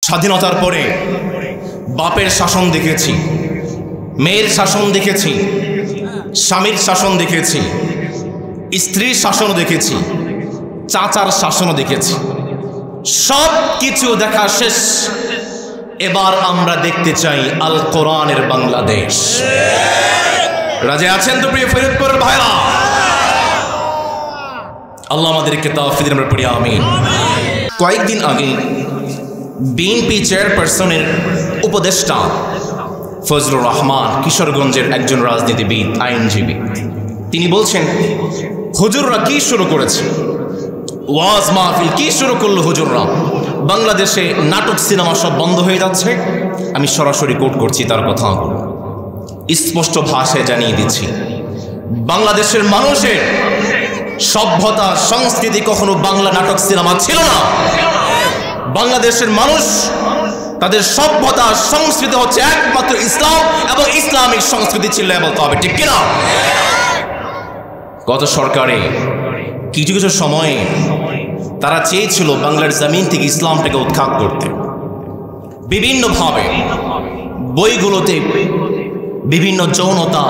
স্বাধীনতার পরে বাপের শাসন দেখেছি, মেয়ের শাসন দেখেছি, স্বামীর শাসন দেখেছি, স্ত্রীর শাসনও দেখেছি, চাচার শাসনও দেখেছি। সব কিছু দেখা শেষ। এবার আমরা দেখতে চাই আল কোরআনের বাংলাদেশ। রাজি আছেন তো প্রিয় ফরিদপুরের ভাইরা? আল্লাহ আমাদেরকে তৌফিক দিন, আমরা পড়ি আমিন। কয়েকদিন আগে বিএনপি চেয়ারপারসনের উপদেষ্টা ফজলুর রহমান, কিশোরগঞ্জের একজন রাজনীতিবিদ, আইনজীবী, তিনি বলছেন হুজুররা কি শুরু করেছে, ওয়াজ মাহফিল কি শুরু করলো হুজুররা, বাংলাদেশে নাটক সিনেমা সব বন্ধ হয়ে যাচ্ছে। আমি সরাসরি কোট করছি তার কথা, স্পষ্ট ভাষায় জানিয়ে দিচ্ছি, বাংলাদেশের মানুষের সভ্যতা সংস্কৃতি কখনো বাংলা নাটক সিনেমা ছিল না। বাংলাদেশের মানুষ তাদের সভ্যতা সংস্কৃতি হচ্ছে একমাত্র ইসলাম এবং ইসলামিক সংস্কৃতি ছিল, বলতে হবে ঠিক কিনা? গত সরকারে কিছু কিছু সময়ে তারা চেয়েছিল বাংলার জমিন থেকে ইসলামটাকে উৎখাত করতে। বিভিন্নভাবে বইগুলোতে বিভিন্ন যৌনতা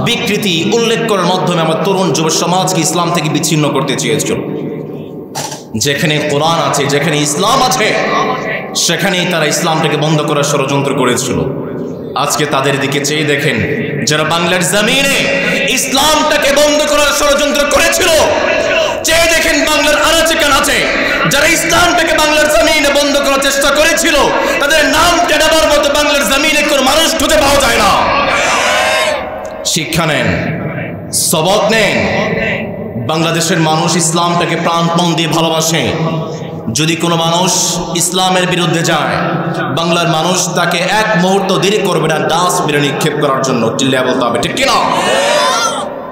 বিকৃতি উল্লেখ করার মাধ্যমে আমার তরুণ যুব সমাজকে ইসলাম থেকে বিচ্ছিন্ন করতে চেয়েছিল। যেখানে কোরআন আছে, যেখানে ইসলাম আছে, সেখানেই তারা ইসলামটাকে বন্ধ করার ষড়যন্ত্র করেছিল। আজকে তাদের দিকে চেয়ে দেখেন, যারা বাংলার জমিনে ইসলামটাকে বন্ধ করার ষড়যন্ত্র করেছিল, চেয়ে দেখেন বাংলার আনাচে কানাচে যারা ইসলামটাকে বাংলার জমিনে বন্ধ করার চেষ্টা করেছিল, তাদের নাম টেডাবার মতো বাংলার জমিনে কোনো মানুষ খুঁজে পাওয়া যায় না। শিক্ষা নেন, সবক নেন। বাংলাদেশের মানুষ ইসলামটাকে প্রাণপণ দিয়ে ভালোবাসে। যদি কোনো মানুষ ইসলামের বিরুদ্ধে যায়, বাংলার মানুষ তাকে এক মুহূর্ত দেরি করবে না ডাস্টবিনে নিক্ষেপ করার জন্য। চিল্লিয়ে বলতে হবে ঠিক কিনা?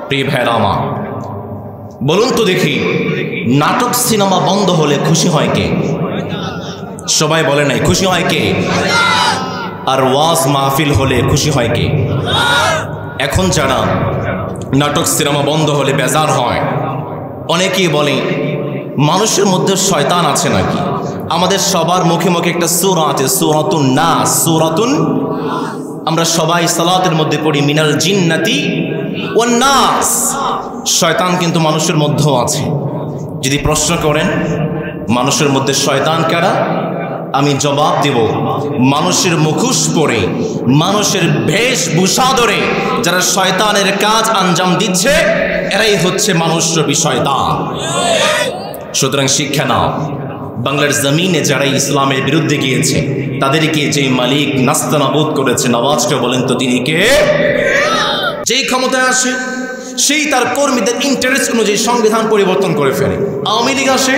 প্রিয় ভাইরা আমার, বলুন তো দেখি, নাটক সিনেমা বন্ধ হলে খুশি হয় কে? সবাই বলে নাই, খুশি হয় কে? আর ওয়াজ মাহফিল হলে খুশি হয় কে? এখন যারা নাটক সিনেমা বন্ধ হলে বেজার হয়, অনেকেই বলে মানুষের মধ্যে শয়তান আছে নাকি? আমাদের সবার মুখে মুখে একটা সূরা আছে, সূরাতুন নাস। সূরাতুন, আমরা সবাই সালাতের মধ্যে পড়ি মিনাল জিন্নাতি ওয়ান নাস। শয়তান কিন্তু মানুষের মধ্যেও আছে। যদি প্রশ্ন করেন মানুষের মধ্যে শয়তান কারা, আমি জবাব দেব, মানুষের মুখোশ পরে, মানুষের বেশভূষা ধরে যারা শয়তানের কাজ আঞ্জাম দিচ্ছে, এরাই হচ্ছে মানুষরূপী শয়তান। সুতরাং শিক্ষা নাও, বাংলার জমিনে যারা ইসলামের বিরুদ্ধে গিয়েছে, তাদেরকে যেই মালিক নাস্তানাবুদ করেছে, আওয়াজটা বলেন তো তিনি কে? যেই ক্ষমতায় আসে সেই তার কর্মীদের ইন্টারেস্ট অনুযায়ী সংবিধান পরিবর্তন করে ফেলে। আওয়ামী লীগ আসে,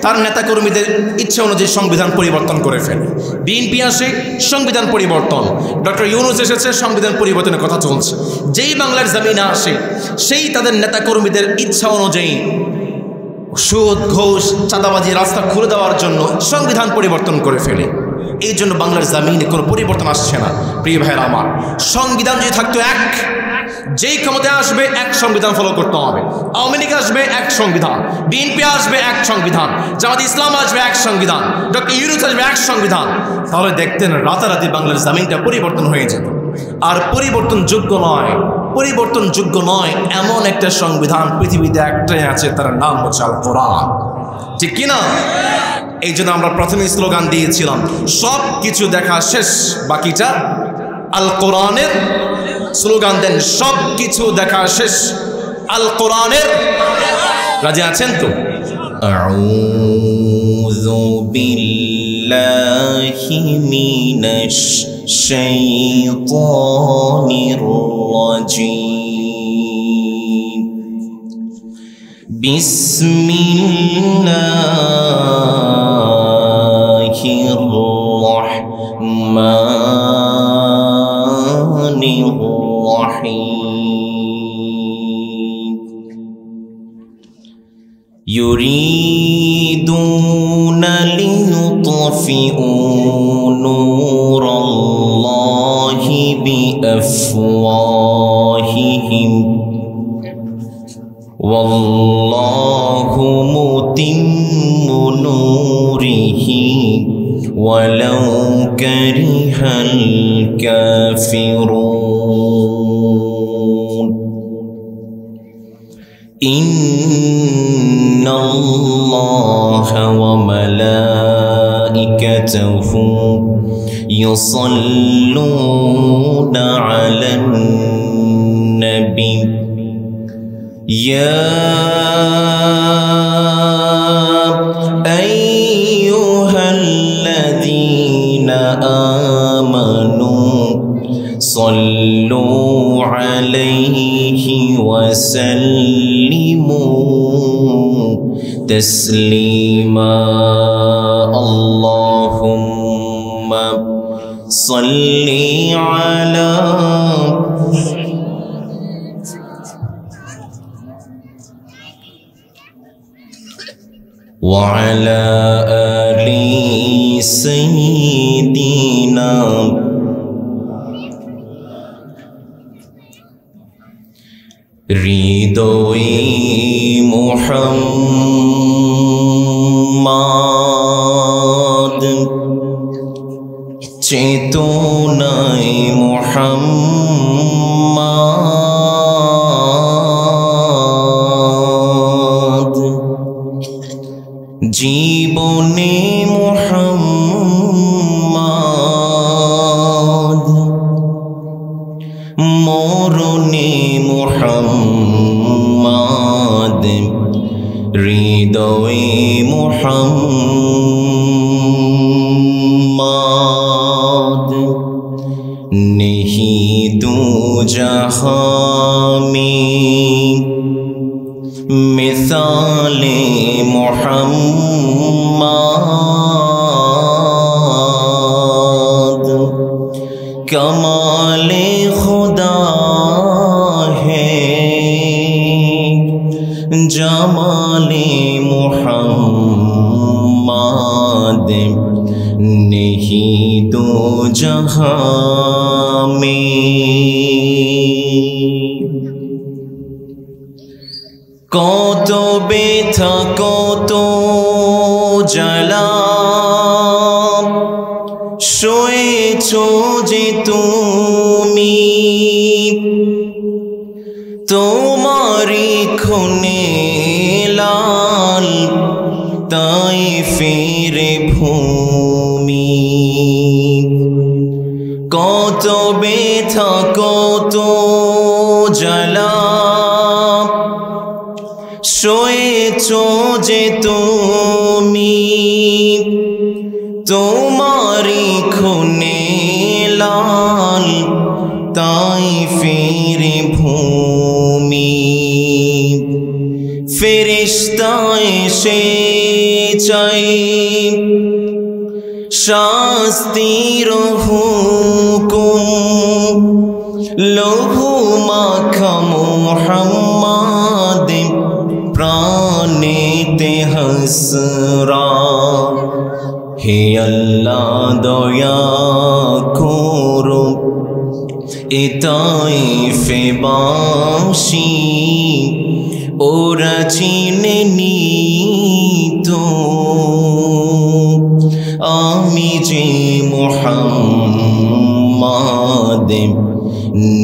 তার নেতাকর্মীদের ইচ্ছা অনুযায়ী সংবিধান পরিবর্তন করে ফেলে। বিএনপি আসে, সংবিধান পরিবর্তন। ডক্টর ইউনূস এসেছে, সংবিধান পরিবর্তনের কথা চলছে। যেই বাংলার জমিনে আসে সেই তাদের নেতাকর্মীদের ইচ্ছা অনুযায়ী সুদ ঘুষ চাঁদাবাজি রাস্তা খুলে দেওয়ার জন্য সংবিধান পরিবর্তন করে ফেলে। এই জন্য বাংলার জমিনে কোনো পরিবর্তন আসছে না। প্রিয় ভাইরা আমার, সংবিধান যদি থাকতো এক, যেই ক্ষমতায় আসবে এক সংবিধান ফলো করতে হবে। আওয়ামী লীগ আসবে এক সংবিধান, বিএনপি আসবে এক সংবিধান, জামাত ইসলাম আসবে এক সংবিধান, ডক্টর ইউনূস আসবে এক সংবিধান, তাহলে দেখতেন রাতারাতি বাংলার জমিনটা পরিবর্তন হয়ে যেত। আর পরিবর্তনযোগ্য নয় এমন একটা সংবিধান পৃথিবীতে একটাই আছে, তার নাম হচ্ছে আল কোরআন। ঠিক কিনা? এই জন্য আমরা প্রথমে স্লোগান দিয়েছিলাম, সব কিছু দেখা শেষ, বাকিটা আল কোরআনের। স্লোগান দেন, সব কিছু দেখা শেষ, আল কোরআনের। রাজি আছেন তো? আউযু বিল্লাহি মিনাশ শাইতানির রাজীম। বিসমিল্লাহির রাহমানির রাহিম। ইউরিদুনা লিইউতফিউ নূরাল্লাহি বিআফওয়াহিহিম ওয়াল্লাহু মুতিম্মু নূরিহি ولو كره الكافرون إن الله وملائكته يصلون على النبي يا أيها الذين آمنوا صلوا عليه وسلموا تسليما اللهم صل على وعلى آل سيدنا হৃদয়ে মুহাম্মদ চেতনায় মুহাম্মদ জীবনে মুহাম্মদ মরণে মুহাম্মদ হৃদয়ে মুহাম্মদ নেহি দু জাহাঁ में मिसाले मुहम्मद कमाले खुदा है जमाले मुहम्मद नहीं दो जहां में কত ব্যথা কত জ্বালা সয়েছ যে তুমি তোমারি খুনে লাল তাইফের ভূমি কত ব্যথা কত জ্বালা সয়েছ যে তুমি তোমারি খুনে লাল তাইফের ভূমি ফেরেশতা এসে চাই শাস্তির হুকুম লহু মাখা মুহাম্মদ প্রাণেতে হাসরা হে আল্লাহ দয়া করো এ তাইফবাসী ওরা চিনেনি তো আমি যে মুহাম্মদ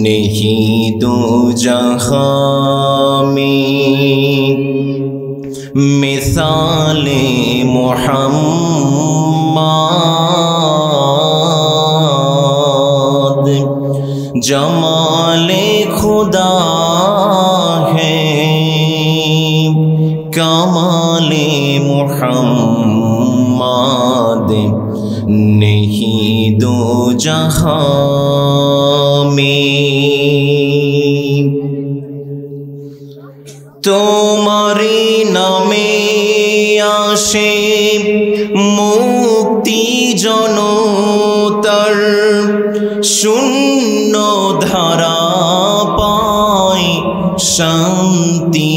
নেহি দো জাহাঁ में मिसाले मुहम्मद जमाले खुदा है कमाले मुहम्मद नहीं दो जहां में তোমারি নামে আসে মুক্তি জনতার শূন্য ধারা পায় শান্তি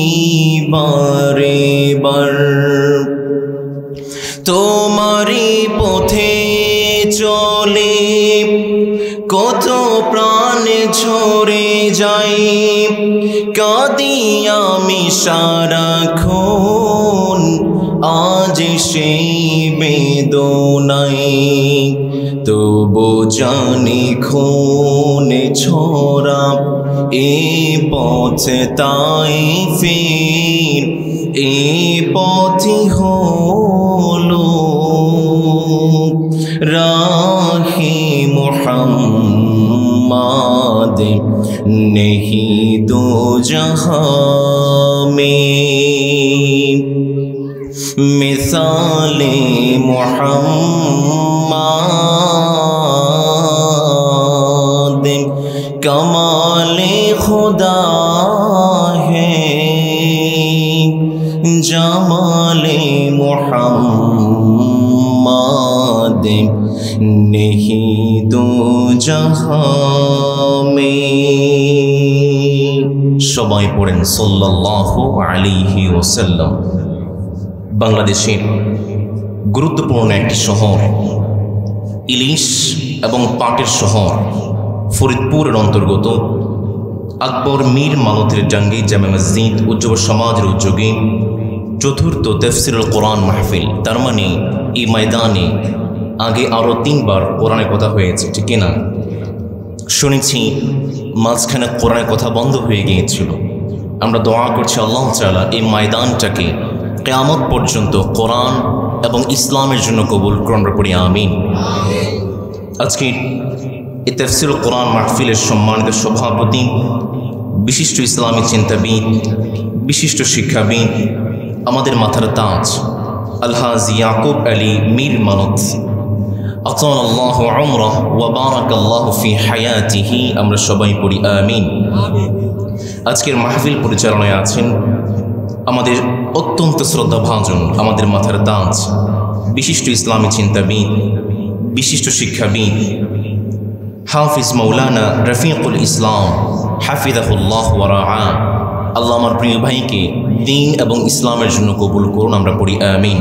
বারে বার তোমারি পথে চলে কত প্রাণ ঝরে যায় কাঁদি আমি সারাক্ষণ আজ সেই বেদনায় তবু জানি খুনে ছড়া এ পথে তাই ফির এ পথই হলো রাহে মুহাম্মদ নেহি দো জাহাঁ में मिसाले मुहम्मद कमाले खुदा है जमाले मुहम्मद नहीं दो जहां में সবাই পড়েন সাল্লাল্লাহু আলাইহি ওয়াসাল্লাম। বাংলাদেশের গুরুত্বপূর্ণ একটি শহর, ইলিশ এবং পাটের শহর ফরিদপুরের অন্তর্গত আকবর মীর মালতের জাঙ্গি জামে মসজিদ ও যুব সমাজের উদ্যোগে চতুর্থ তাফসীরুল কোরআন মাহফিল। তার মানে এই ময়দানে আগে আরও 3 বার কোরআনের কথা হয়েছে, ঠিক না? শুনেছি মাঝখানে কোরআনের কথা বন্ধ হয়ে গিয়েছিল। আমরা দোয়া করছি আল্লাহ তাআলা এই ময়দানটাকে কিয়ামত পর্যন্ত কোরআন এবং ইসলামের জন্য কবুল করি, আমিন। আজকে এই তাফসীরুল কোরআন মাহফিলের সম্মানিত সভাপতি, বিশিষ্ট ইসলামী চিন্তাবিদ, বিশিষ্ট শিক্ষাবিদ, আমাদের মাথার তাজ আলহাজ ইয়াকুব আলী মীর মানত আতালাল্লাহু উমরাহ ওয়া বারাকাল্লাহু ফি হায়াতিহি, আমরা সবাই পড়ি আমিন। আজকের মাহফিল পরিচালনায় আছেন আমাদের অত্যন্ত শ্রদ্ধাভাজন, আমাদের মাথার তাজ, বিশিষ্ট ইসলামী চিন্তাবিদ, বিশিষ্ট শিক্ষাবিদ হাফিজ মৌলানা রফিকুল ইসলাম হাফিজাহুল্লাহ ওয়া রাআ। আল্লাহ আমার প্রিয় ভাইকে দ্বীন এবং ইসলামের জন্য কবুল করুন, আমরা পড়ি আমিন।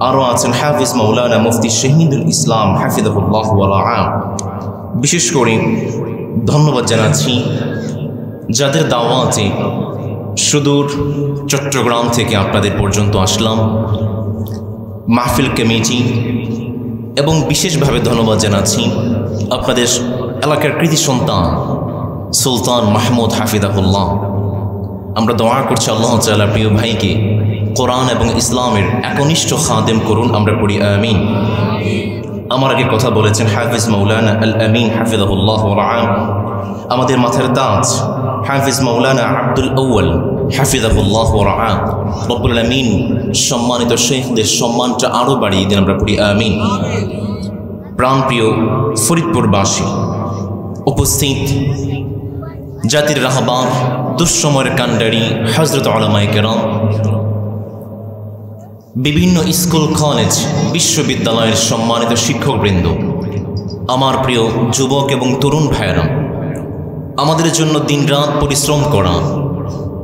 আরও আছেন হাফিজ মৌলানা মুফতি শহীদুল ইসলাম হাফিজাহুল্লাহ ওয়া রাআ। বিশেষ করে ধন্যবাদ জানাচ্ছি যাদের দাওয়াতে সুদূর চট্টগ্রাম থেকে আপনাদের পর্যন্ত আসলাম, মাহফিল কমিটি, এবং বিশেষভাবে ধন্যবাদ জানাচ্ছি আপনাদের এলাকার কৃতি সন্তান সুলতান মাহমুদ হাফিজাহুল্লাহ। আমরা দোয়া করছি আল্লাহ তাআলা প্রিয় ভাইকে কোরআন এবং ইসলামের একনিষ্ঠ খাদেম করুন, আমরা পড়ি আমিন। আমার আগে কথা বলেছেন হাফিজ মৌলানা আল আমিন হাফিজাহুল্লাহ ওয়া রাআ। আমাদের মাথার তাজ হাফিজ মৌলানা আব্দুল আউয়াল হাফিজাহুল্লাহ ওয়া রাআ। রব্বুল আমিন সম্মানিত শেখদের সম্মানটা আরও বাড়িয়ে দিন, আমরা পড়ি আমিন। প্রাণপ্রিয় ফরিদপুরবাসী, উপস্থিত জাতির রাহবার, দুঃসময়ের কাণ্ডারি হযরত উলামায়ে কেরাম, বিভিন্ন স্কুল কলেজ বিশ্ববিদ্যালয়ের সম্মানিত শিক্ষকবৃন্দ, আমার প্রিয় যুবক এবং তরুণ ভাইয়েরা, আমাদের জন্য দিনরাত পরিশ্রম করা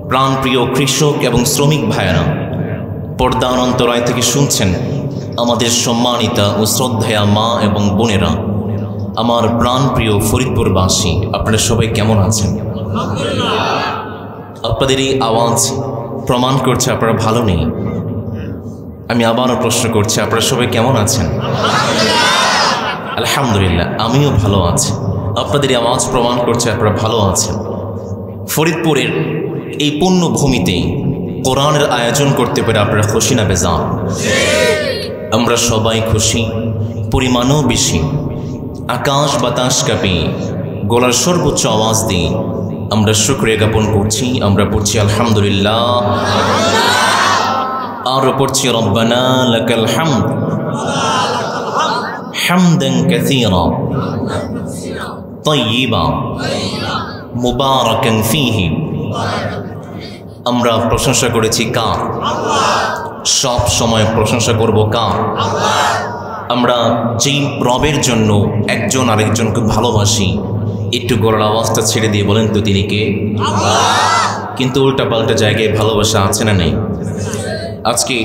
প্রাণপ্রিয় কৃষক এবং শ্রমিক ভাইয়েরা, পর্দার অন্তরায় থেকে শুনছেন আমাদের সম্মানিতা ও শ্রদ্ধেয়া মা এবং বোনেরা, আমার প্রাণপ্রিয় ফরিদপুরবাসী, আপনারা সবাই কেমন আছেন? আপনাদের এই আওয়াজ প্রমাণ করছে আপনারা ভালো নেই। আমি আবারও প্রশ্ন করছি, আপনারা সবাই কেমন আছেন? আলহামদুলিল্লাহ, আমিও ভালো আছি। আপনাদের এই আওয়াজ প্রমাণ করছে আপনারা ভালো আছেন। ফরিদপুরের এই পুণ্যভূমিতে কোরআনের আয়োজন করতে পেরে আপনারা খুশি না বেজার? আমরা সবাই খুশি, পরিমাণও বেশি। আকাশ বাতাস কাঁপিয়ে গলার সর্বোচ্চ আওয়াজ দিয়ে আমরা শুকরিয়া জ্ঞাপন করছি। আমরা পড়ছি আলহামদুলিল্লাহ, আরও পড়ছি রব্বানা লাকাল হামদ হামদান কাসীরা তাইয়্যিবা মুবারাকান ফীহি। আমরা প্রশংসা করেছি কার? সব সময় প্রশংসা করব কার? আমরা যেই রবের জন্য একজন আরেকজনকে ভালোবাসি, একটু গলার আওয়াজটা ছেড়ে দিয়ে বলেন তো তিনি কে? কিন্তু উল্টা পাল্টা জায়গায় ভালোবাসা আছে না নেই? আজকে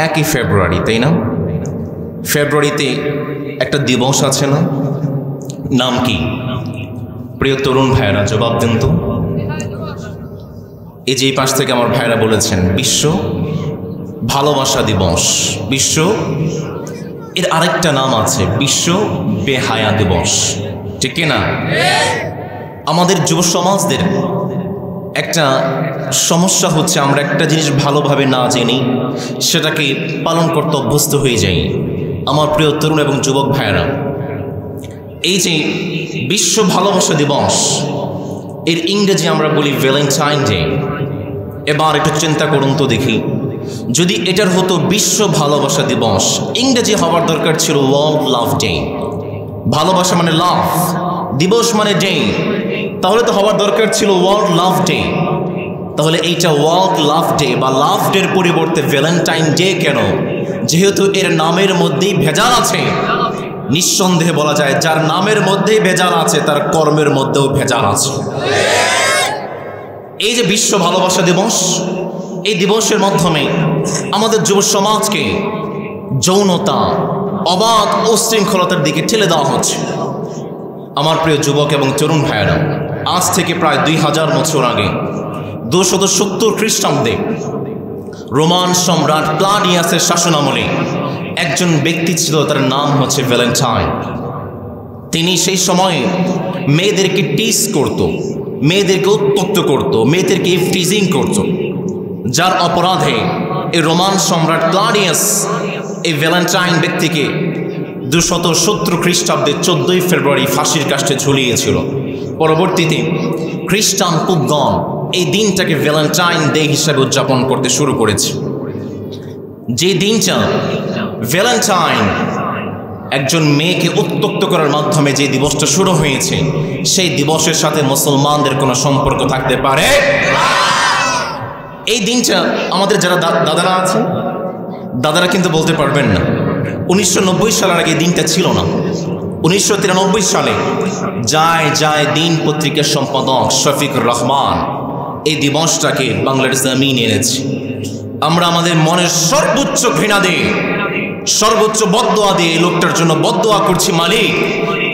1 ফেব্রুয়ারি, তাই না? ফেব্রুয়ারিতে একটা দিবস আছে না, নাম কি? প্রিয় তরুণ ভাইয়েরা জবাব দেন তো। এই যে পাশ থেকে আমার ভাইয়েরা বলেছেন বিশ্ব ভালোবাসা দিবস, বিশ্ব এর আরেকটা নাম আছে বিশ্ব বেহায়া দিবস, ঠিক কিনা? আমাদের যুব সমাজদের একটা সমস্যা হচ্ছে আমরা একটা জিনিস ভালোভাবে না জেনে সেটাকে পালন করতে অভ্যস্ত হয়ে যাই। আমার প্রিয় তরুণ এবং যুবক ভাইয়েরা, এই যে বিশ্ব ভালোবাসা দিবস এর ইংরেজি আমরা বলি ভ্যালেন্টাইন ডে। এবার একটু চিন্তা করুন তো দেখি, যদি এটার হতো বিশ্ব ভালোবাসা দিবস, ইংরেজি হওয়ার দরকার ছিল ওয়ার্ল্ড লাভ ডে। ভালোবাসা মানে লাভ, দিবস মানে ডে, তাহলে তো হওয়ার দরকার ছিল ওয়ার্ল্ড লাভ ডে। তাহলে এইটা ওয়ার্ল্ড লাভ ডে বা লাভ ডের পরিবর্তে ভ্যালেন্টাইন ডে কেন? যেহেতু এর নামের মধ্যেই ভেজাল আছে। নিঃসন্দেহে বলা যায় যার নামের মধ্যেই ভেজাল আছে তার কর্মের মধ্যেও ভেজাল আছে। এই যে বিশ্ব ভালোবাসা দিবস, এই দিবসের মাধ্যমে আমাদের যুব সমাজকে যৌনতা, অবাধ উচ্ছৃঙ্খলতার দিকে ঠেলে দেওয়া হচ্ছে। আমার প্রিয় যুবক এবং তরুণ ভাইয়েরা, আজ থেকে প্রায় 2000 বছর আগে 270 খ্রিস্টাব্দে রোমান সম্রাট ক্লাডিয়াসের শাসনামলে একজন ব্যক্তি ছিল, তার নাম হচ্ছে ভ্যালেন্টাইন। তিনি সেই সময়ে মেয়েদেরকে টিজ করত, মেয়েদেরকে উত্ত্যক্ত করত, মেয়েদেরকে ইফটিজিং করত, যার অপরাধে এই রোমান সম্রাট ক্লাডিয়াস এই ভ্যালেন্টাইন ব্যক্তিকে 270 খ্রিস্টাব্দে 14 ফেব্রুয়ারি ফাঁসির কাষ্ঠে ঝুলিয়েছিল। পরবর্তীতে খ্রিস্টান পুপগণ এই দিনটাকে ভ্যালেন্টাইন ডে হিসাবে উদযাপন করতে শুরু করেছে। যে দিনটা ভ্যালেন্টাইন একজন মেয়েকে উত্ত্যক্ত করার মাধ্যমে যে দিবসটা শুরু হয়েছে, সেই দিবসের সাথে মুসলমানদের কোনো সম্পর্ক থাকতে পারে? এই দিনটা আমাদের যারা দাদারা আছে, দাদারা কিন্তু বলতে পারবেন না 1990 সালের আগে দিনটা ছিল না। 1993 সালে যায় দিন পত্রিকার সম্পাদক শফিকুর রহমান এই দিবসটাকে বাংলার জমিনে এনেছে। আমরা আমাদের মনের সর্বোচ্চ ঘৃণা দিয়ে, সর্বোচ্চ বদদোয়া দিয়ে এই লোকটার জন্য বদদোয়া করছি, মালিক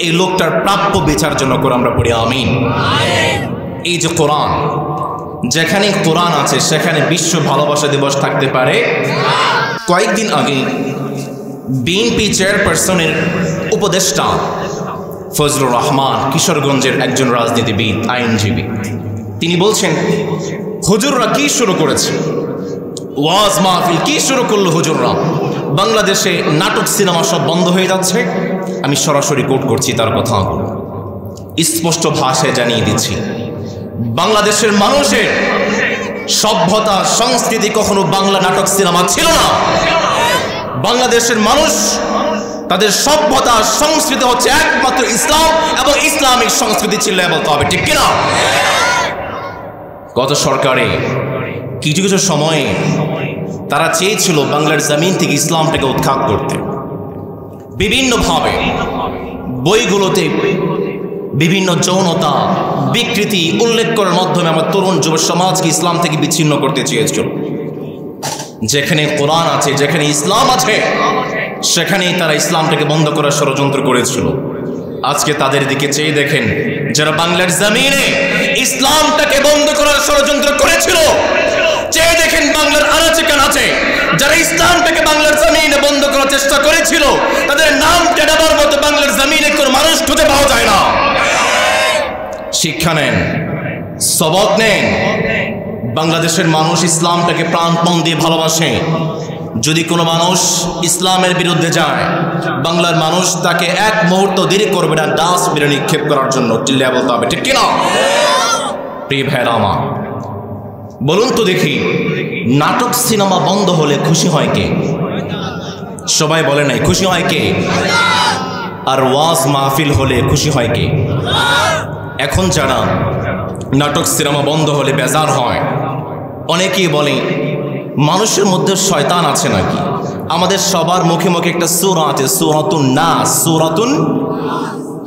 এই লোকটার প্রাপ্য বিচার জন্য করে আমরা পড়ি আমিন। এই যে কোরআন, যেখানে কোরআন আছে সেখানে বিশ্ব ভালোবাসা দিবস থাকতে পারে? কয়েকদিন আগে বিএনপি চেয়ারপারসনের উপদেষ্টা ফজলুর রহমান, কিশোরগঞ্জের একজন রাজনীতিবিদ, আইনজীবী, তিনি বলছেন হুজুররা কি শুরু করেছে, ওয়াজ মাহফিল কি শুরু করলো হুজুররা, বাংলাদেশে নাটক সিনেমা সব বন্ধ হয়ে যাচ্ছে। আমি সরাসরি কোট করছি তার কথা, স্পষ্ট ভাষায় জানিয়ে দিচ্ছি, বাংলাদেশের মানুষের সভ্যতা সংস্কৃতি কখনো বাংলা নাটক সিনেমা ছিল না। বাংলাদেশের মানুষ তাদের সভ্যতা সংস্কৃতি হচ্ছে একমাত্র ইসলাম এবং ইসলামিক সংস্কৃতি ছিল বলতে হবে, ঠিক কিনা? গত সরকারে কিছু কিছু সময়ে তারা চেয়েছিল বাংলার জমিন থেকে ইসলামটাকে উৎখাত করতে। বিভিন্নভাবে বইগুলোতে বিভিন্ন যৌনতা, বিকৃতি উল্লেখ করার মাধ্যমে আমার তরুণ যুব সমাজকে ইসলাম থেকে বিচ্ছিন্ন করতে চেয়েছিল। যেখানে কোরআন আছে, যেখানে ইসলাম আছে, সেখানেই তারা ইসলামটাকে বন্ধ করার ষড়যন্ত্র করেছিল। আজকে তাদের দিকে চেয়ে দেখেন, যারা বাংলার জমিনে ইসলামটাকে বন্ধ করার ষড়যন্ত্র করেছিল, চেয়ে দেখেন বাংলার আনাচে কানাচে যারা ইসলামটাকে বাংলার জমিনে বন্ধ করার চেষ্টা করেছিল, তাদের নাম টেনাবার মতো বাংলার জমিনে কোনো মানুষ খুঁজে পাওয়া যায় না। শিক্ষা নেন, সবক নেন। বাংলাদেশের মানুষ ইসলামটাকে প্রাণপণ দিয়ে ভালোবাসে। যদি কোনো মানুষ ইসলামের বিরুদ্ধে যায়, বাংলার মানুষ তাকে এক মুহূর্ত দেরি করবে না ডাস্টবিনে নিক্ষেপ করার জন্য, চিল্লিয়ে বলতে হবে, ঠিক কিনা? প্রিয় ভাইরা আমার, বলুন তো দেখি, নাটক সিনেমা বন্ধ হলে খুশি হয় কে? সবাই বলে নাই, খুশি হয় কে? আর ওয়াজ মাহফিল হলে খুশি হয় কে? এখন যারা নাটক সিনেমা বন্ধ হলে বেজার হয়, অনেকেই বলে মানুষের মধ্যে শয়তান আছে নাকি? আমাদের সবার মুখে মুখে একটা সূরা আছে, সূরাতুন নাস। সূরাতুন,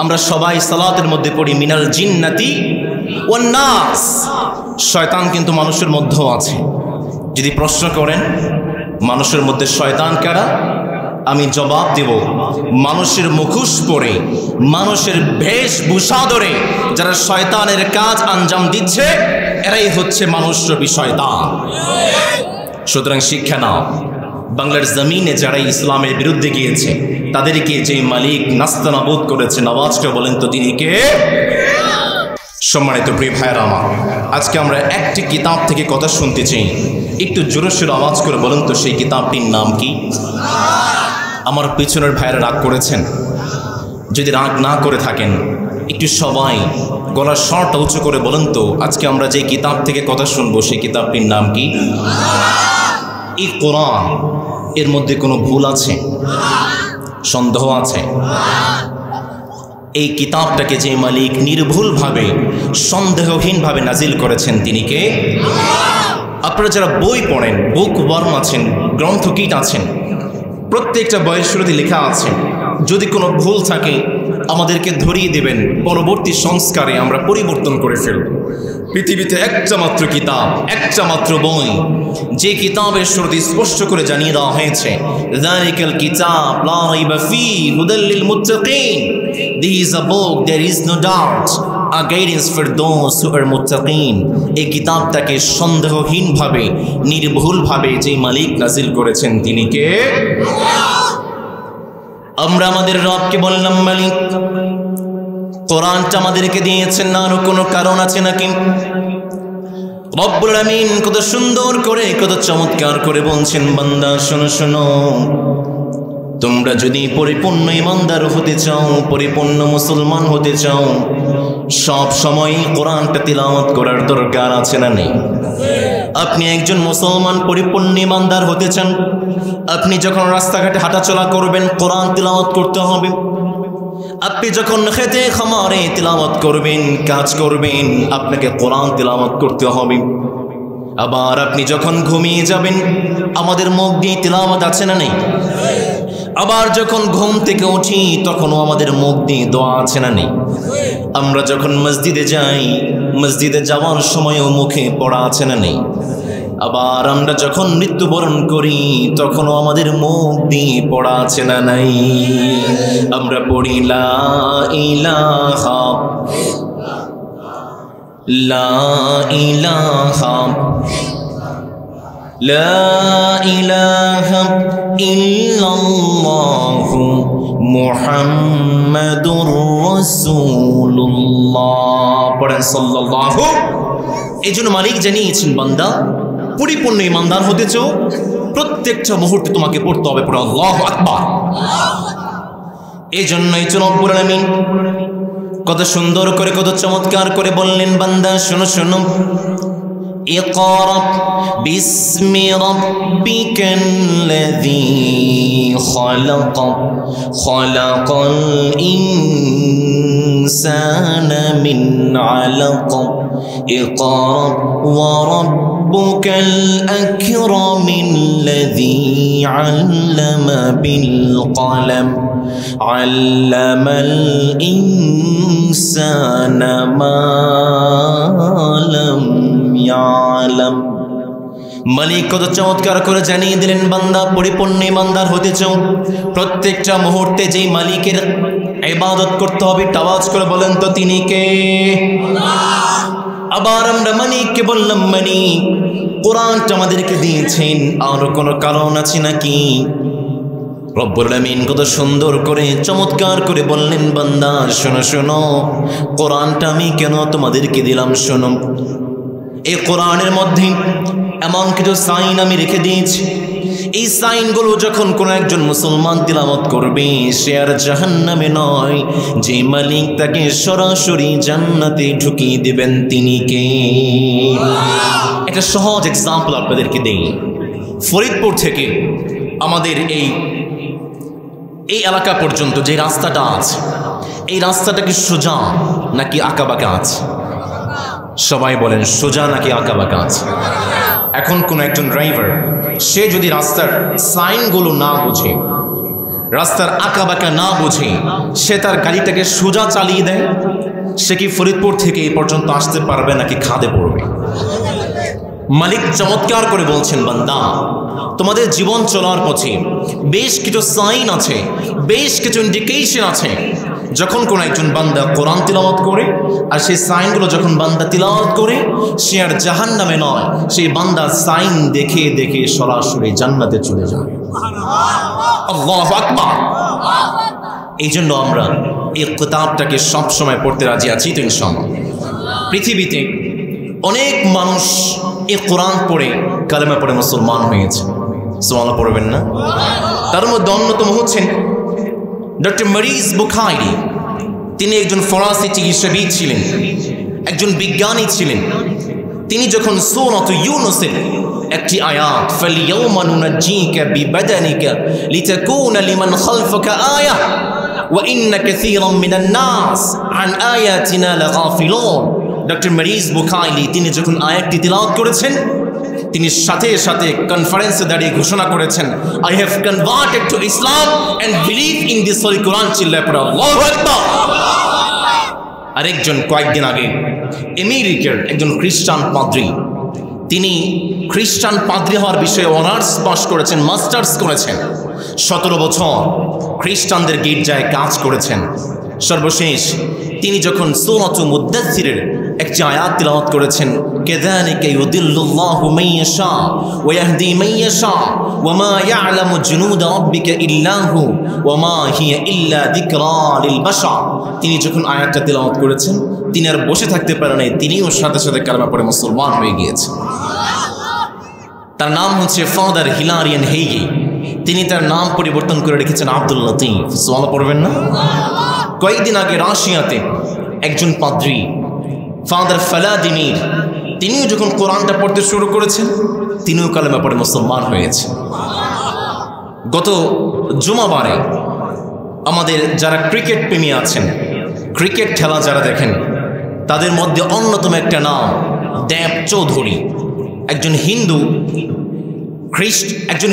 আমরা সবাই সালাতের মধ্যে পড়ি মিনাল জিন্নাতি ওয়ান নাস। শয়তান কিন্তু মানুষের মধ্যেও আছে। যদি প্রশ্ন করেন মানুষের মধ্যে শয়তান কারা, আমি জবাব দেব, মানুষের মুখোশ পরে, মানুষের বেশভূষা ধরে যারা শয়তানের কাজ আঞ্জাম দিচ্ছে, এরাই হচ্ছে মানুষরূপী শয়তান। সুতরাং শিক্ষা নাও, বাংলার জমিনে যারা ইসলামের বিরুদ্ধে গিয়েছে তাদেরকে যে মালিক নাস্তানাবুদ করেছে, আওয়াজটা বলেন তো তিনি কে? সম্মানিত প্রিয় ভাইয়েরা আমার, আজকে আমরা একটি কিতাব থেকে কথা শুনতে চাই। একটু জোরে সোরে আওয়াজ করে বলেন তো সেই কিতাবটির নাম কি? আমার পিছনের ভাইয়েরা রাগ করেছেন? যদি রাগ না করে থাকেন একটু সবাই গলার স্বরটা উঁচু করে বলেন তো আজকে আমরা যে কিতাব থেকে কথা শুনবো সেই কিতাবটির নাম কি? এই কোরআন, এর মধ্যে কোনো ভুল আছে? সন্দেহ আছে? এই কিতাবটাকে যে মালিক নির্ভুলভাবে সন্দেহহীনভাবে নাজিল করেছেন তিনি কে? আপনারা যারা বই পড়েন, বুক ওয়ার্ম আছেন, গ্রন্থকিট আছেন, প্রত্যেকটা বইয়ের শুরুতে লেখা আছে যদি কোনো ভুল থাকে আমাদেরকে ধরিয়ে দেবেন, পরবর্তী সংস্কারে আমরা পরিবর্তন করে ফেলব। পৃথিবীতে একটা মাত্র কিতাব, একটা মাত্র বই, যে কিতাবের শুরুতে স্পষ্ট করে জানিয়ে দেওয়া হয়েছে যালিকাল কিতাব লা রাইবা ফীহি হুদাল লিল মুত্তাকিন, this is a book there is no doubt, a guidance for those who are muttaqin। এই কিতাবটাকে সন্দেহহীনভাবে নির্ভুলভাবে যে মালিক নাজিল করেছেন তিনি কে? আমরা আমাদের রবকে বললাম মালিক। কোরআনটা আমাদেরকে দিয়েছেন না আরো কোনো কারণ আছে নাকি? রব্বুল আমিন কত সুন্দর করে, কত চমৎকার করে বলছেন, বান্দা শোনো শোনো, তোমরা যদি পরিপূর্ণ ইমানদার হতে চাও, পরিপূর্ণ মুসলমান হতে চাও, সব সময় কোরআনটা তিলাওয়াত করার দরকার আছে না নেই? আপনি একজন মুসলমান পরিপূর্ণ ইমানদার হতে চান, আপনি যখন রাস্তাঘাটে হাঁটাচলা করবেন কোরআন তিলাওয়াত করতে হবে। আপনি যখন খেতে খামারে তিলাওয়াত করবেন, কাজ করবেন, আপনাকে কোরআন তিলাওয়াত করতে হবে। আবার আপনি যখন ঘুমিয়ে যাবেন আমাদের মুখ দিয়ে তিলাওয়াত আছে না নেই? আবার যখন ঘুম থেকে উঠি তখনও আমাদের মুখ দিয়ে দোয়া আছে না নেই? আমরা যখন মসজিদে যাই, মসজিদে যাওয়ার সময়ও মুখে পড়া আছে না নেই? আবার আমরা যখন মৃত্যুবরণ করি তখনও আমাদের মুখ দিয়ে পড়া আছে না নাই? আমরা পড়ি লা ইলাহা লা ইলাহা লা ইলাহা ইল্লাল্লাহু মুহাম্মাদুর রাসূলুল্লাহ। পড়েন সাল্লাল্লাহু। এই জন্য মালিক জানিয়েছেন, বান্দা পরিপূর্ণ ইমানদার হতে চাও, প্রত্যেকটা মুহূর্তে তোমাকে পড়তে হবে পড়ে আল্লাহু আকবার। এই জন্যই রব্বুল আমিন কত সুন্দর করে, কত চমৎকার করে বললেন, বান্দা শোনো শোনো, ইকরা বিসমি রাব্বিকাল্লাযী খালাক, খালাকাল ইনসানা মিন আলাক, ইকরা ওয়া রাব্বুকাল আকরামিল্লাযী আল্লামা বিল কলম, আল্লামাল ইনসানা মা লাম ইয়ালাম। মালিক কত চমৎকার করে জানিয়ে দিলেন, বান্দা পরিপূর্ণ ইমানদার হতে চাও, প্রত্যেকটা মুহূর্তে যেই মালিকের ইবাদত করতে হবে, আওয়াজ করে বলেন তো তিনি কে? আবার আমরা মালিককে বললাম, মালিক কোরআনটা আমাদেরকে দিয়েছেন, আর কোনো কারণ আছে নাকি? রব্বুল আমিন কত সুন্দর করে চমৎকার করে বললেন, বান্দা শোনো শোনো, কোরআনটা আমি কেন তোমাদেরকে দিলাম শোনো। এই কোরআনের মধ্যে এমন কিছু সাইন আমি রেখে দিয়েছি, এই সাইনগুলো যখন কোনো একজন মুসলমান তিলাওয়াত করবে সে আর জাহান্নামে নয়, যে মালিক তাকে সরাসরি জান্নাতে ঢুকিয়ে দেবেন তিনি কে? একটা সহজ এক্সাম্পল আপনাদেরকে দেই। ফরিদপুর থেকে আমাদের এই এলাকা পর্যন্ত যে রাস্তাটা আছে, এই রাস্তাটা কি সোজা নাকি আঁকাবাঁকা আছে? সবাই বলেন সোজা নাকি আঁকাবাঁকা আছে? এখন কোন একজন ড্রাইভার সে যদি রাস্তার সাইনগুলো না বোঝে, রাস্তার আঁকাবাঁকা না বোঝে, সে তার গাড়িটাকে সোজা চালিয়ে দেয়, সে কি ফরিদপুর থেকে এই পর্যন্ত আসতে পারবে নাকি খাদে পড়বে? মালিক চমৎকার করে বলছেন, বান্দা তোমাদের জীবন চলার পথে বেশ কিছু সাইন আছে, বেশ কিছু ইন্ডিকেশন আছে, যখন কোন একজন বান্দা কোরআন তিলাওয়াত করে আর সেই সাইনগুলো যখন বান্দা তিলাওয়াত করে, সে আর জাহান্নামে নয়, সেই বান্দা সাইন দেখে দেখে সরাসরি জান্নাতে চলে যায়। আল্লাহু আকবার। এই জন্য আমরা এই কিতাবটাকে সবসময় পড়তে রাজি আছি তো ইনশাআল্লাহ। পৃথিবীতে অনেক মানুষ এই কোরআন পড়ে কালেমা পড়ে মুসলমান হয়েছে, সুবহানাল্লাহ পড়বেন না? তার মধ্যে অন্যতম হচ্ছেন ডক্টর মরিস বুখারী। তিনি একজন ফরাসি চিকিৎসাবিদ ছিলেন, একজন বিজ্ঞানী ছিলেন। তিনি যখন সূরাত ইউনূসের একটি আয়াত ফালইয়াউমা নুনাজ্জিকা বিবাদানিকা লিতাকুনা লিমান খালফাকা আয়া ওয়া ইন্না কাসীরাম মিনান নাস আন আয়াতিনা লাগাফিলুন, ডক্টর মরিস বুখারী তিনি যখন আয়াতটি তিলাওয়াত করেছেন, তিনি সাথে সাথে কনফারেন্সে দাঁড়িয়ে ঘোষণা করেছেন, I have converted to Islam and believe in this holy Quran. চিল্লায় পড়ে আল্লাহু আকবার। আরেকজন কয়েকদিন আগে আমেরিকার একজন খ্রিস্টান পাদ্রী, তিনি খ্রিস্টান পাদ্রী হওয়ার বিষয়ে অনার্স পাস করেছেন, মাস্টার্স করেছেন, 17 বছর খ্রিস্টানদের গির্জায় কাজ করেছেন। সর্বশেষ তিনি যখন সূরাতুল মুদ্দাসসিরের একটি আয়াত তিলাওয়াত করেছেন, কাযালিকা ইউদিল্লুল্লাহু মান ইয়াশা ওয়া ইয়াহদি মান ইয়াশা ওয়া মা ইয়ালামু জুনুদা রাব্বিকা ইল্লা হু ওয়া মা হিয়া ইল্লা যিকরা লিল বাশার। তিনি যখন আয়াতটা তিলাওয়াত করেছেন, তিনি আর বসে থাকতে পারেন নাই, তিনিও সাথে সাথে কালেমা পড়ে মুসলমান হয়ে গিয়েছেন। তার নাম হচ্ছে ফাদার হিলারিয়ান হেইগি। তিনি তার নাম পরিবর্তন করে রেখেছেন আব্দুল লতিফ। সুবহানাল্লাহ পড়বেন না? কয়েকদিন আগে রাশিয়াতে একজন পাদ্রী ফাদার ভ্লাদিমির, তিনিও যখন কোরআনটা পড়তে শুরু করেছেন, তিনিও কালেমা পড়ে মুসলমান হয়েছে। গত জুমাবারে আমাদের যারা ক্রিকেট প্রেমী আছেন, ক্রিকেট খেলা যারা দেখেন, তাদের মধ্যে অন্যতম একটা নাম দেব চৌধুরী, একজন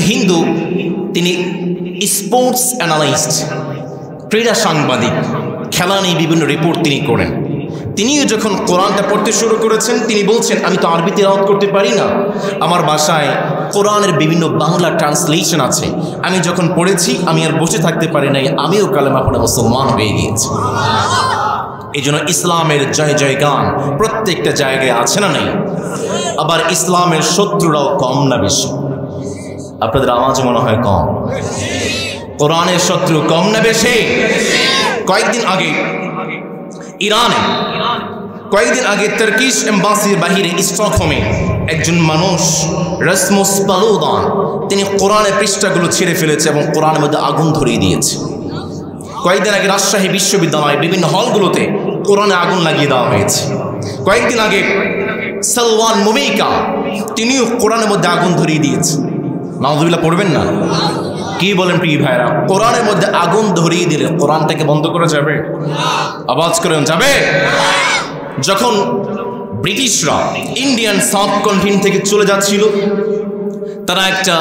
হিন্দু, তিনি স্পোর্টস অ্যানালিস্ট, ক্রীড়া সাংবাদিক, খেলা নিয়ে বিভিন্ন রিপোর্ট তিনি করেন। তিনিও যখন কোরআনটা পড়তে শুরু করেছেন, তিনি বলছেন, আমি তো আরবি তেলাওয়াত করতে পারি না, আমার বাসায় কোরআনের বিভিন্ন বাংলা ট্রান্সলেশন আছে, আমি যখন পড়েছি আমি আর বসে থাকতে পারি নাই, আমিও কালেমা পড়ে মুসলমান হয়ে গিয়েছি। এই জন্য ইসলামের জয় জয় গান প্রত্যেকটা জায়গায় আছে না নেই? আবার ইসলামের শত্রুরাও কম না বেশি? আপনাদের আওয়াজ মনে হয় কম। কোরআনের শত্রু কম না বেশি? কয়েকদিন আগে ইরানে, কয়েকদিন আগে টার্কিশ এম্বাসির বাহিরে স্টকহোমে একজন মানুষ রাসমুস পালুদান, তিনি কোরআনের পৃষ্ঠাগুলো ছিঁড়ে ফেলেছে এবং কোরআনের মধ্যে আগুন ধরিয়ে দিয়েছে। কয়েকদিন আগে রাজশাহী বিশ্ববিদ্যালয়ে বিভিন্ন হলগুলোতে কোরআনে আগুন লাগিয়ে দেওয়া হয়েছে। কয়েকদিন আগে সালওয়ান মুমিকা, তিনিও কোরআনের মধ্যে আগুন ধরিয়ে দিয়েছে। নাউযুবিল্লাহ পড়বেন না? কি বলেন প্রিয় ভাইরা? কোরআনের মধ্যে আগুন ধরিয়ে দিলে কোরআনটাকে বন্ধ করা যাবে? আওয়াজ করেন, যাবে? যখন ব্রিটিশরা ইন্ডিয়ান সাবকন্টিনেন্ট থেকে চলে যাচ্ছিল, তারা একটা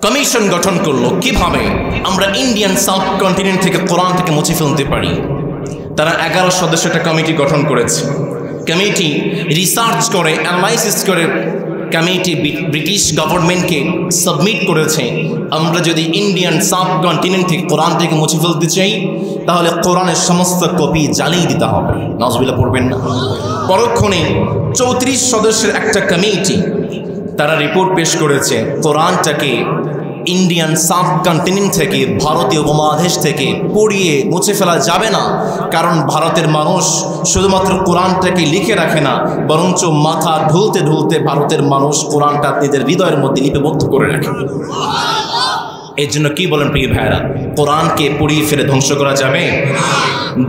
কমিশন গঠন করলো, কিভাবে আমরা ইন্ডিয়ান সাবকন্টিনেন্ট থেকে কোরআনটাকে মুছে ফেলতে পারি। তারা 11 সদস্য একটা কমিটি গঠন করেছে। কমিটি রিসার্চ করে, অ্যানালাইসিস করে, কমিটি ব্রিটিশ গভর্নমেন্টকে সাবমিট করেছে, আমরা যদি ইন্ডিয়ান সাবকন্টিনেন্ট থেকে কোরআন থেকে মুছে ফেলতে চাই, তাহলে কোরআনের সমস্ত কপি জ্বালিয়ে দিতে হবে। নাউযুবিল্লাহ পড়বেন না? পরক্ষণে 34 সদস্যের একটা কমিটি, তারা রিপোর্ট পেশ করেছে, কোরআনটাকে ইন্ডিয়ান সাবকন্টিনেন্ট থেকে, ভারতীয় উপমহাদেশ থেকে পড়িয়ে মুছে ফেলা যাবে না, কারণ ভারতের মানুষ শুধুমাত্র কোরআনটাকে লিখে রাখে না, বরঞ্চ মাথা ঢুলতে ঢুলতে ভারতের মানুষ কোরআনটা নিজেদের হৃদয়ের মধ্যে লিপিবদ্ধ করে রাখে। এই জন্য কি বলেন প্রিয় ভাইরা, কোরআনকে পুড়িয়ে ফেলে ধ্বংস করা যাবে?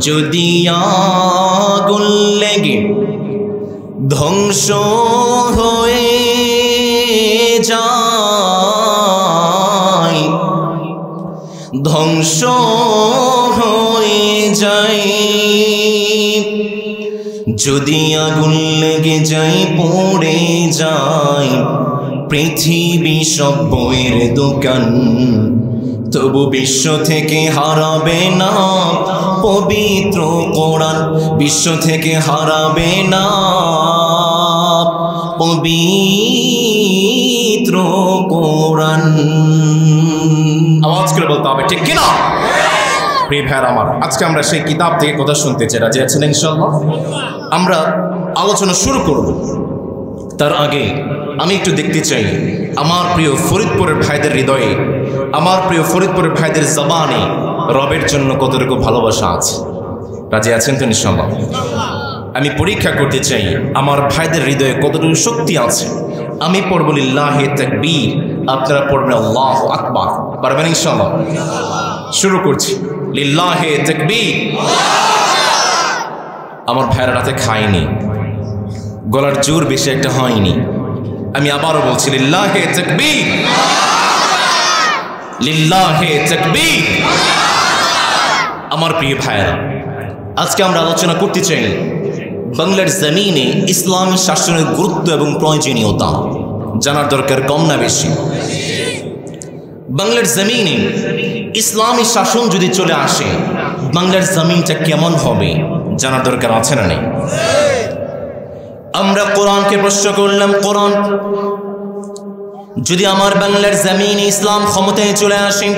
যদি আগুন লেগে ধ্বংস হয়ে যায়, ধ্বংস হয়ে যায়, যদি আগুন লেগে যায় পড়ে যায় পৃথিবী সব বইয়ের দোকান, তবু বিশ্ব থেকে হারাবে না পবিত্র কোরআন, বিশ্ব থেকে হারাবে না পবিত্র কোরআন। আওয়াজ করে বলতে হবে, ঠিক কিনা? প্রিয় ভাইয়ের আমার, আজকে আমরা সেই কিতাব থেকে কথা শুনতে চাই। রাজি আছেন ইনশাআল্লাহ? আমরা আলোচনা শুরু করব। তার আগে আমি একটু দেখতে চাই আমার প্রিয় ফরিদপুরের ভাইদের হৃদয়ে, আমার প্রিয় ফরিদপুরের ভাইদের জবানে রবের জন্য কতটুকু ভালোবাসা আছে। রাজি আছেন তো ইনশাআল্লাহ? আমি পরীক্ষা করতে চাই আমার ভাইদের হৃদয়ে কতটুকু শক্তি আছে। আমি পড়ব লিল্লাহি তাকবীর, আপনারা পড়বেন আল্লাহু আকবার। পারবেন ইনশাআল্লাহ? শুরু করছি। লিল্লাহি তাকবীর। আমার ভাইরা রাতে খায়নি, গলার জোর বেশি একটা হয়নি। আমি আবারও বলছি লিল্লাহি তাকবীর, লিল্লাহি তাকবীর। আমার প্রিয় ভাইরা, আজকে আমরা আলোচনা করতে চাই বাংলার জমিনে ইসলামী শাসনের গুরুত্ব এবং প্রয়োজনীয়তা। জানার দরকার কম না বেশি? বাংলার জমিনে ইসলামী শাসন যদি চলে আসে, বাংলার জমিনটা কেমন হবে জানার দরকার আছে না নেই? আমরা কোরআনকে প্রশ্ন করলাম, কোরআন যদি আমার বাংলার জমিনে ইসলাম ক্ষমতায় চলে আসে,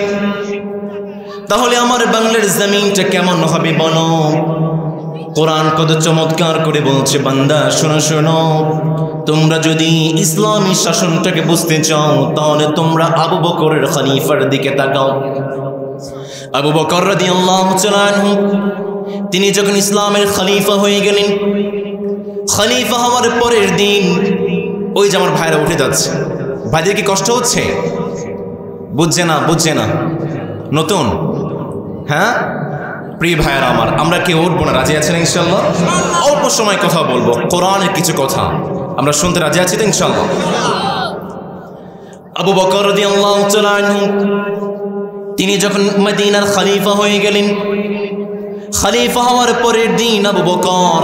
তাহলে আমার বাংলার জমিনটা কেমন হবে বলো? কোরআন কত চমৎকার করে বলছে, বান্দা শোনো শোনো, তোমরা যদি ইসলামী শাসনটাকে বুঝতে চাও তাহলে তোমরা আবু বকরের খলিফার দিকে তাকাও। আবু বকর রাদিয়াল্লাহু তাআলা আনহু তিনি যখন ইসলামের খলিফা হয়ে গেলেন, খলিফা হওয়ার পরের দিন ওই যে আমার ভাইরা উঠে যাচ্ছে, ভাইদের কি কষ্ট হচ্ছে? বুঝছে না, বুঝছে না, নতুন? হ্যাঁ প্রিয় ভাইয়েরা আমার, আমরা কেউ উঠবো না। রাজি আছেন ইনশাআল্লাহ? অল্প সময় কথা বলবো, কোরআনের কিছু কথা আমরা শুনতে রাজি আছি তো ইনশাআল্লাহ? আবু বকর রাদিয়াল্লাহু তাআলা আনহু তিনি যখন মদিনার খলিফা হয়ে গেলেন, খলিফা হওয়ার পরের দিন আবু বকর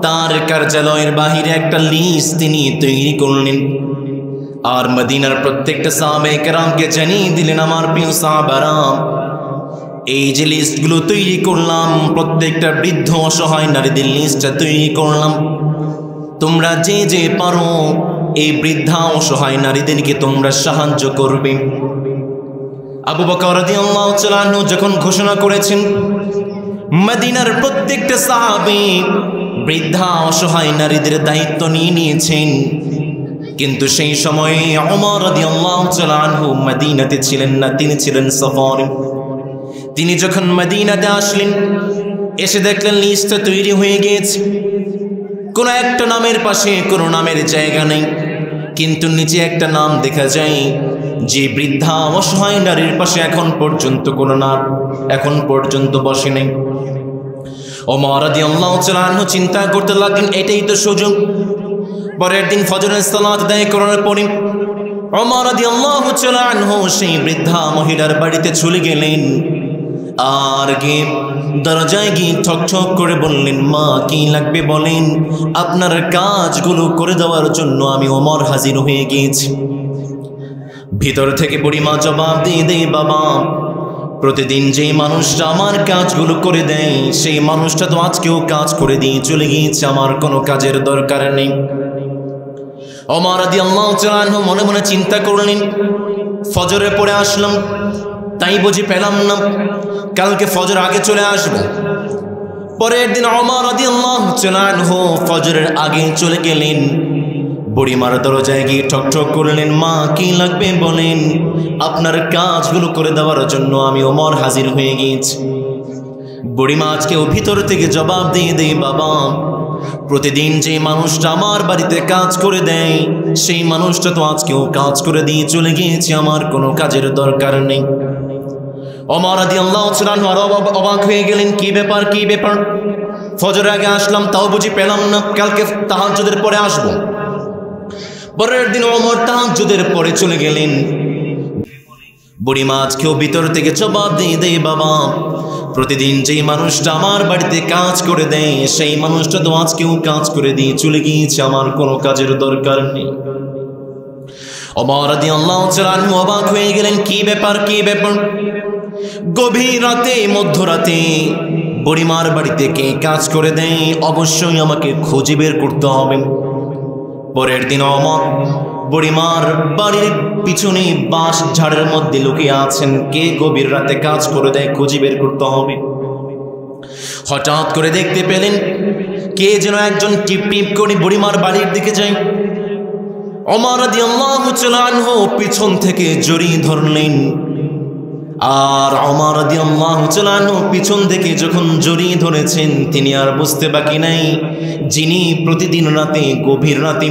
তার কার্যালয়ের বাহিরে একটা লিস্ট তিনি তৈরি করলেন, আর মদিনার প্রত্যেকটা সাহাবায়ে কেরামকে জানিয়ে দিলেন, আমার প্রিয় সাহাবারা, এই যে লিস্টগুলো তৈরি করলাম, প্রত্যেকটা বৃদ্ধ অসহায় নারীদের লিস্টটা তৈরি করলাম, তোমরা যে যে পারো এই বৃদ্ধা অসহায় নারীদেরকে তোমরা সাহায্য করবে। আবু বকর রাদিয়াল্লাহু তাআলা আনহু যখন ঘোষণা করেছেন, মদিনার প্রত্যেকটা সাহাবী বৃদ্ধা অসহায় নারীদের দায়িত্ব নিয়ে নিয়েছেন। কিন্তু সেই সময়ে ওমর রাদিয়াল্লাহু তাআলা আনহু মদিনাতে ছিলেন না, তিনি ছিলেন সফরে। তিনি যখন মদিনাতে আসলেন, এসে দেখলেন লিস্টটা তৈরি হয়ে গিয়েছে, কোনো একটা নামের পাশে কোনো নামের জায়গা নেই, কিন্তু নিচে একটা নাম দেখা যায়, যে বৃদ্ধা অসহায় নারীর পাশে এখন পর্যন্ত কোনো নাম এখন পর্যন্ত বসে নেই। ওমর রাদিয়াল্লাহু তাআলা আনহু চিন্তা করতে লাগলেন, এটাই তো সুযোগ। পরের দিন ফজরের সালাত আদায় করার পরে ওমর রাদিয়াল্লাহু তাআলা আনহু সেই বৃদ্ধা মহিলার বাড়িতে চলে গেলেন, আর গিয়ে দরজায় গিয়ে ঠক ঠক করে বললেন, মা কি লাগবে বলেন, আপনার কাজগুলো করে দেওয়ার জন্য আমি ওমর হাজির হয়ে গিয়েছি। ভিতর থেকে বুড়িমা জবাব দিয়ে দেয়, বাবা প্রতিদিন যে মানুষটা আমার কাজগুলো করে দেয় সেই মানুষটা তো আজকেও কাজ করে দিয়ে চলে গিয়েছে, আমার কোনো কাজের দরকার নেই। ওমর রাদিয়াল্লাহু তাআলা আনহু মনে মনে চিন্তা করলেন, ফজরে পড়ে আসলাম তাই বুঝি পেলাম না, কালকে ফজর আগে চলে আসব। পরের দিন ওমর রাদিয়াল্লাহু তাআলা আনহু ফজরের আগে চলে গেলেন, বুড়িমার দরজায় গিয়ে ঠক ঠক করলেন, মা কি লাগবে বলেন, আপনার কাজগুলো করে দেওয়ার জন্য আমি ওমর হাজির হয়ে গিয়েছি। বুড়িমা আজকেও ভিতর থেকে জবাব দিয়ে দেয়, বাবা প্রতিদিন যে মানুষটা আমার বাড়িতে কাজ করে দেয় সেই মানুষটা তো আজকেও কাজ করে দিয়ে চলে গিয়েছে, আমার কোনো কাজের দরকার নেই। ওমর রাদিয়াল্লাহু তাআলা আনহু অবাক হয়ে গেলেন, কি ব্যাপার কি ব্যাপার, ফজর আগে আসলাম তাও বুঝি পেলাম না, কালকে তাহাজ্জুদের পরে আসব। পরের দিন ওমর তাহাজ্জুদের পরে চলে গেলেন। বুড়িমা আজকেও ভিতর থেকে জবাব দিয়ে দেয়, বাবা প্রতিদিন যেই মানুষটা আমার বাড়িতে কাজ করে দেয় সেই মানুষটা তো আজকেও কাজ করে দিয়ে চলে গিয়েছে, আমার কোনো কাজের দরকার নেই। ওমর রাদিয়াল্লাহু তাআলা আনহু অবাক হয়ে গেলেন, কি ব্যাপার কি ব্যাপার। গভীর রাতে মধ্যরাতে বুড়িমার বাড়িতে কে কাজ করে দেয় অবশ্যই আমাকে খুঁজে বের করতে হবে। পরের দিন ওমর বুড়িমার বাড়ির পিছনে বাঁশ ঝাড়ের মধ্যে লুকিয়ে আছেন। কে গভীর রাতে কাজ করে দেয়, খুঁজে বের করতে হবে। হঠাৎ করে দেখতে পেলেন কে যেন একজন টিপ টিপ করে বুড়িমার বাড়ির দিকে যায়। ওমর রাদিয়াল্লাহু তাআলা আনহু পিছন থেকে জড়িয়ে ধরলেন। আর ওমর রাদিয়াল্লাহু তাআলা আনহু পিছন থেকে যখন জড়িয়ে ধরেছেন, তিনি আর বুঝতে বাকি নাই যিনি প্রতিদিন রাতে গভীর রাতে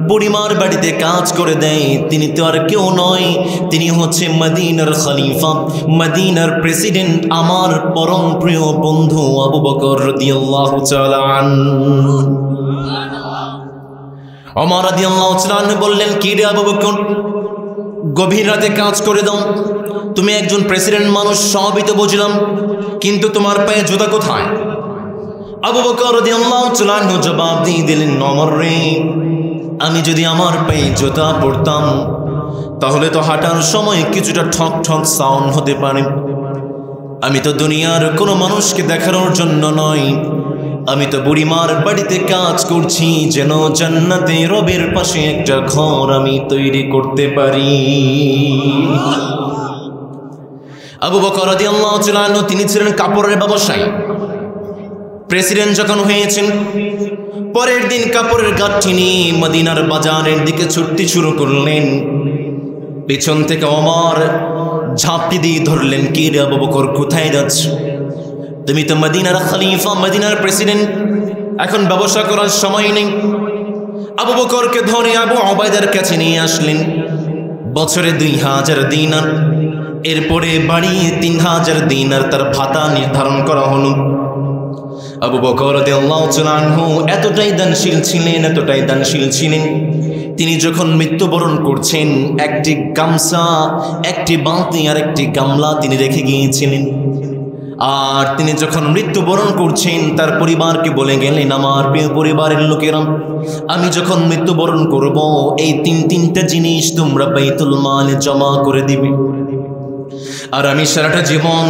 বুড়িমার বাড়িতে কাজ করে দেয় তিনি তো আর কেউ নয়, তিনি হচ্ছে মদিনার খলিফা, মদিনার প্রেসিডেন্ট, আমার পরম প্রিয় বন্ধু আবু বকর রাদিয়াল্লাহু তাআলা আনহু। ওমর রাদিয়াল্লাহু তাআলা আনহু বললেন, কি রে আবু বকর, গভীর রাতে কাজ করে দাও? তুমি একজন প্রেসিডেন্ট মানুষ, সবই তো বুঝলাম, কিন্তু তোমার পায়ে জুতা কোথায়? আবু বকর রাদিয়াল্লাহু তাআলা আনহু জবাব দিয়ে দিলেন, ওমর রে, আমি যদি আমার পায়ে জুতা পরতাম তাহলে তো হাঁটার সময় কিছুটা ঠক ঠক সাউন্ড হতে পারে। আমি তো দুনিয়ার কোনো মানুষকে দেখানোর জন্য নয়, আমি তো বুড়িমার বাড়িতে কাজ করছি যেন জান্নাতে রবের পাশে একটা ঘর আমি তৈরি করতে পারি। আবু বকর রাদিয়াল্লাহু তাআলা আনহু তিনি ছিলেন কাপড়ের ব্যবসায়ী। প্রেসিডেন্ট যখন হয়েছেন, পরের দিন কাপড়ের গাঁটটি নিয়ে মদিনার বাজারের দিকে ছুটতে শুরু করলেন। পেছন থেকে ওমর ঝাঁপটি দিয়ে ধরলেন, কি রে আবু বকর, কোথায় যাচ্ছ? তুমি তো মদিনার খলিফা, মদিনার প্রেসিডেন্ট, এখন ব্যবসা করার সময় নেই। আবু বকরকে ধরে আবু উবাইদার কাছে নিয়ে আসলেন। বছরে 2000 দিনার, এরপরে বাড়িয়ে 3000 দিনার তার ভাতা নির্ধারণ করা হলো। আবু বকর রাদিয়াল্লাহু তাআলা আনহু এতটাই দানশীল ছিলেন, এতটাই দানশীল ছিলেন, তিনি যখন মৃত্যুবরণ করছেন একটি গামছা, একটি বালতি আর একটি গামলা তিনি রেখে গিয়েছিলেন। আর তিনি যখন মৃত্যুবরণ করছেন তার পরিবারকে বলে গেলেন, আমার প্রিয় পরিবারের লোকেরা, আমি যখন মৃত্যুবরণ করব এই তিনটা জিনিস তোমরা বাইতুল মালে জমা করে দিবে। আর আমি সারাটা জীবন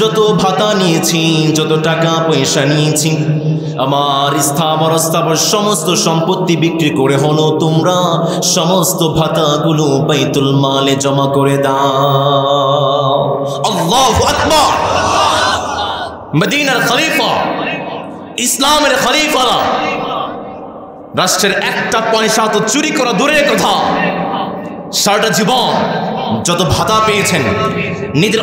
যত ভাতা নিয়েছি, যত টাকা পয়সা নিয়েছি, আমার স্থাবর অস্থাবর সমস্ত সম্পত্তি বিক্রি করে হলো তোমরা সমস্ত ভাতাগুলো বাইতুল মালে জমা করে দাও। আল্লাহু আকবার। মদিনার খলিফা, ইসলামের খলিফারা রাষ্ট্রের একটা পয়সা তো চুরি করা দূরের কথা, সারাটা জীবন যত ভাতা পেয়েছেন নিজের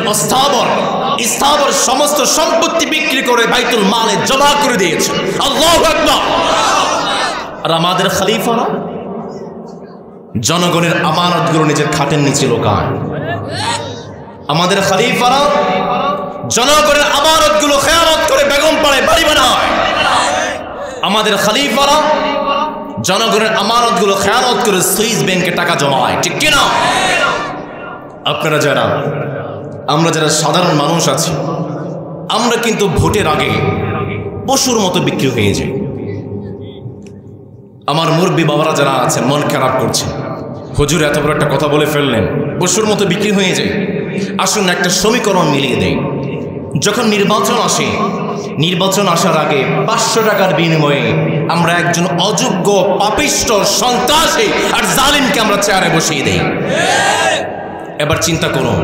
স্থাবর সমস্ত সম্পত্তি বিক্রি করে বাইতুল মালে জমা করে দিয়েছেন। আল্লাহু আকবার। আর আমাদের খলিফারা জনগণের আমানতগুলো নিজের খাটের নিচে লুকায়। আমাদের খলিফারা জনগণের আমানতগুলো খেয়ানত করে বেগম পাড়ায় বাড়ি বানায়। আমাদের খলিফারা জনগণের আমানতগুলো খেয়ানত করে সুইস ব্যাংকে টাকা জমায়, ঠিক কিনা? আপনারা যারা, আমরা যারা সাধারণ মানুষ আছি, আমরা কিন্তু ভোটের আগে পশুর মতো বিক্রি হয়ে যাই। আমার মুরব্বী বাবারা যারা আছেন মন খারাপ করছেন, হুজুর এত বড় একটা কথা বলে ফেললেন, পশুর মতো বিক্রি হয়ে যায়। আসুন একটা সমীকরণ মিলিয়ে দেই। যখন নির্বাচন আসে, নির্বাচন আসার আগে 500 টাকার বিনিময়ে আমরা একজন অযোগ্য, পাপিষ্ঠ, সন্ত্রাসী আর জালিমকে আমরা চেয়ারে বসিয়ে দেই। এবার চিন্তা করুন,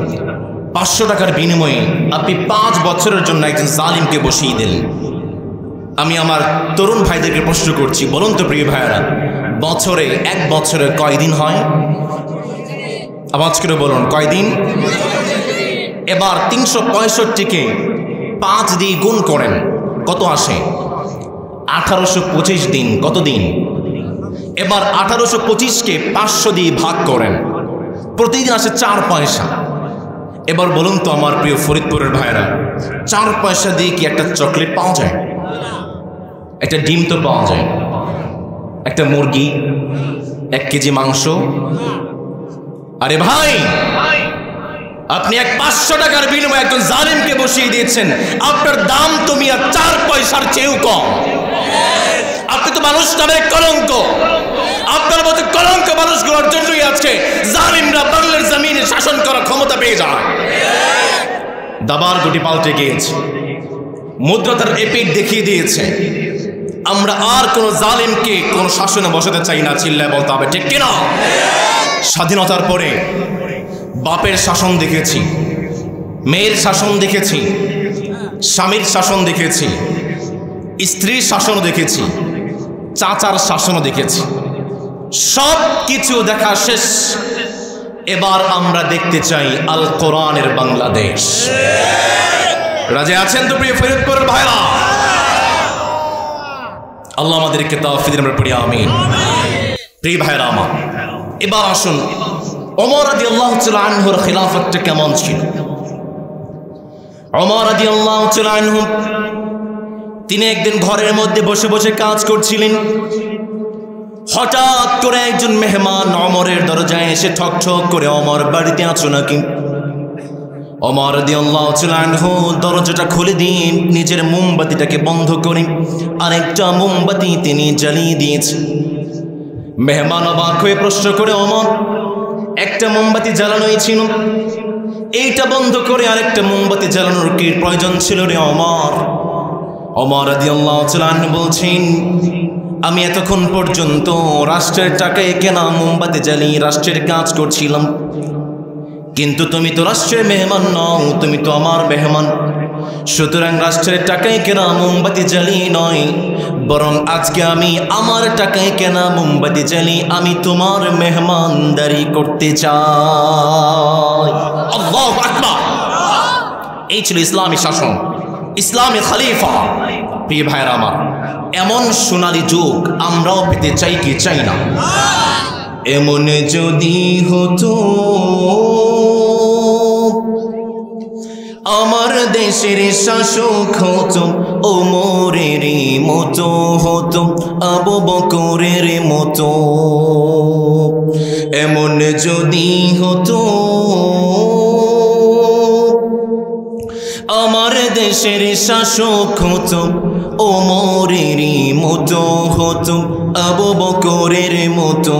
500 টাকার বিনিময়ে আপনি 5 বছরের জন্য একজন জালিমকে বসিয়ে দিলেন। আমি আমার তরুণ ভাইদেরকে প্রশ্ন করছি, বলুন তো প্রিয় ভাইয়েরা, বছরে 1 বছরে কয়দিন হয়? আওয়াজ করে বলুন, কয়দিন? এবার 365কে 5 দিয়ে গুণ করেন, কত আসে? 1825 দিন। কত দিন? এবার 1825কে 500 দিয়ে ভাগ করেন, প্রতিদিন আসে 4 পয়সা। এবার বলুন তো আমার প্রিয় ফরিদপুরের ভাইরা, 4 পয়সা দিয়ে কি একটা চকলেট পাওয়া যায়? একটা ডিম তো পাওয়া যায়, একটা মুরগি, 1 কেজি মাংস। আরে ভাই, আপনি 500 টাকার বিনিময়ে একজন জালিমকে বসিয়ে দিয়েছেন, আপনার দাম তো মিয়া 4 পয়সার চেয়েও কম। আপনি তো মানুষ নামের কলঙ্ক। আপনার মতো কলঙ্ক মানুষগুলোর জন্যই আজকে জালিমরা বাংলার জমিনে শাসন করার ক্ষমতা পেয়ে যায়। দাবার গুটি পাল্টে গিয়েছে, মুদ্রা তার এপিট দেখিয়ে দিয়েছে। আমরা আর কোন জালিমকে কোন শাসনে বসাতে চাই না, চিল্লায় বলতে হবে, ঠিক কিনা? স্বাধীনতার পরে বাপের শাসন দেখেছি, মেয়ের শাসন দেখেছি, স্বামীর শাসন দেখেছি, স্ত্রীর শাসনও দেখেছি, চাচার শাসনও দেখেছি। সব কিছু দেখা শেষ। এবার আমরা দেখতে চাই আল কোরআনের বাংলাদেশ। রাজি আছেন তো প্রিয় ফরিদপুরের ভাইরা? আল্লাহ আমাদেরকে তৌফিক দিন, আমরা পড়ি আমিন। প্রিয় ভাইরা আমার, এবার আসুন ওমর রাদিয়াল্লাহু তাআলা আনহুর খিলাফতটা কেমন ছিল। ওমর রাদিয়াল্লাহু তাআলা আনহু তিনি একদিন ঘরের মধ্যে বসে বসে কাজ করছিলেন। হঠাৎ করে একজন মেহমান ওমরের দরজায় এসে ঠক ঠক করে, ওমর বাড়িতে আছো নাকি? ওমর রাদিয়াল্লাহু তাআলা আনহু দরজাটা খুলে দিয়ে নিজের মোমবাতিটাকে বন্ধ করে আরেকটা মোমবাতি তিনি জ্বালিয়ে দিয়েছেন। মেহমান অবাক হয়ে প্রশ্ন করে, ওমর একটা মোমবাতি জ্বালানোই ছিল, এইটা বন্ধ করে আরেকটা মোমবাতি জ্বালানোর কি প্রয়োজন ছিল রে ওমর? ওমর রাদিয়াল্লাহু তাআলা আনহু বলছেন, আমি এতক্ষণ পর্যন্ত রাষ্ট্রের টাকায় কেনা মোমবাতি জ্বালিয়ে রাষ্ট্রের কাজ করছিলাম, কিন্তু তুমি তো রাষ্ট্রের মেহমান নও, তুমি তো আমার মেহমান। সুতরাং রাষ্ট্রের টাকায় কেনা মোমবাতি জ্বালিয়ে নয়, বরং আজকে আমি আমার টাকায় কেনা মোমবাতি জ্বালিয়ে আমি তোমার মেহমানদারি করতে চাই। আল্লাহু আকবার। এই ছিল ইসলামী শাসন, ইসলামী খলিফা। প্রিয় ভাইরা আমার, এমন সোনালী যুগ আমরাও পেতে চাই কি চাই না? এমন যদি হতো আমার দেশের শাসক হতো ওমরের মতো, হতো আবু বকরের মতো। এমন যদি হতো আমার দেশের শাসক হতো ওমরের মতো, হতো আবু বকরের মতো।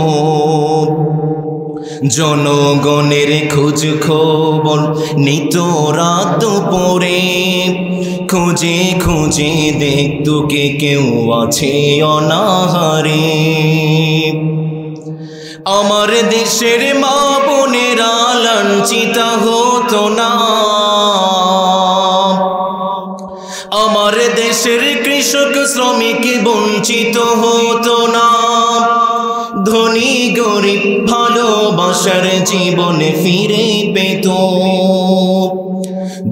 জনগণের খোঁজ খবর নিত রাত পরে, খুঁজে খুঁজে দেখতো কে কেউ আছে অনাহারে। আমার দেশের মা বোনেরা লাঞ্ছিত হতো না, আমার দেশের কৃষক শ্রমিক বঞ্চিত হতো না। ধনী গরিব ভালোবাসার জীবনে ফিরে পেত,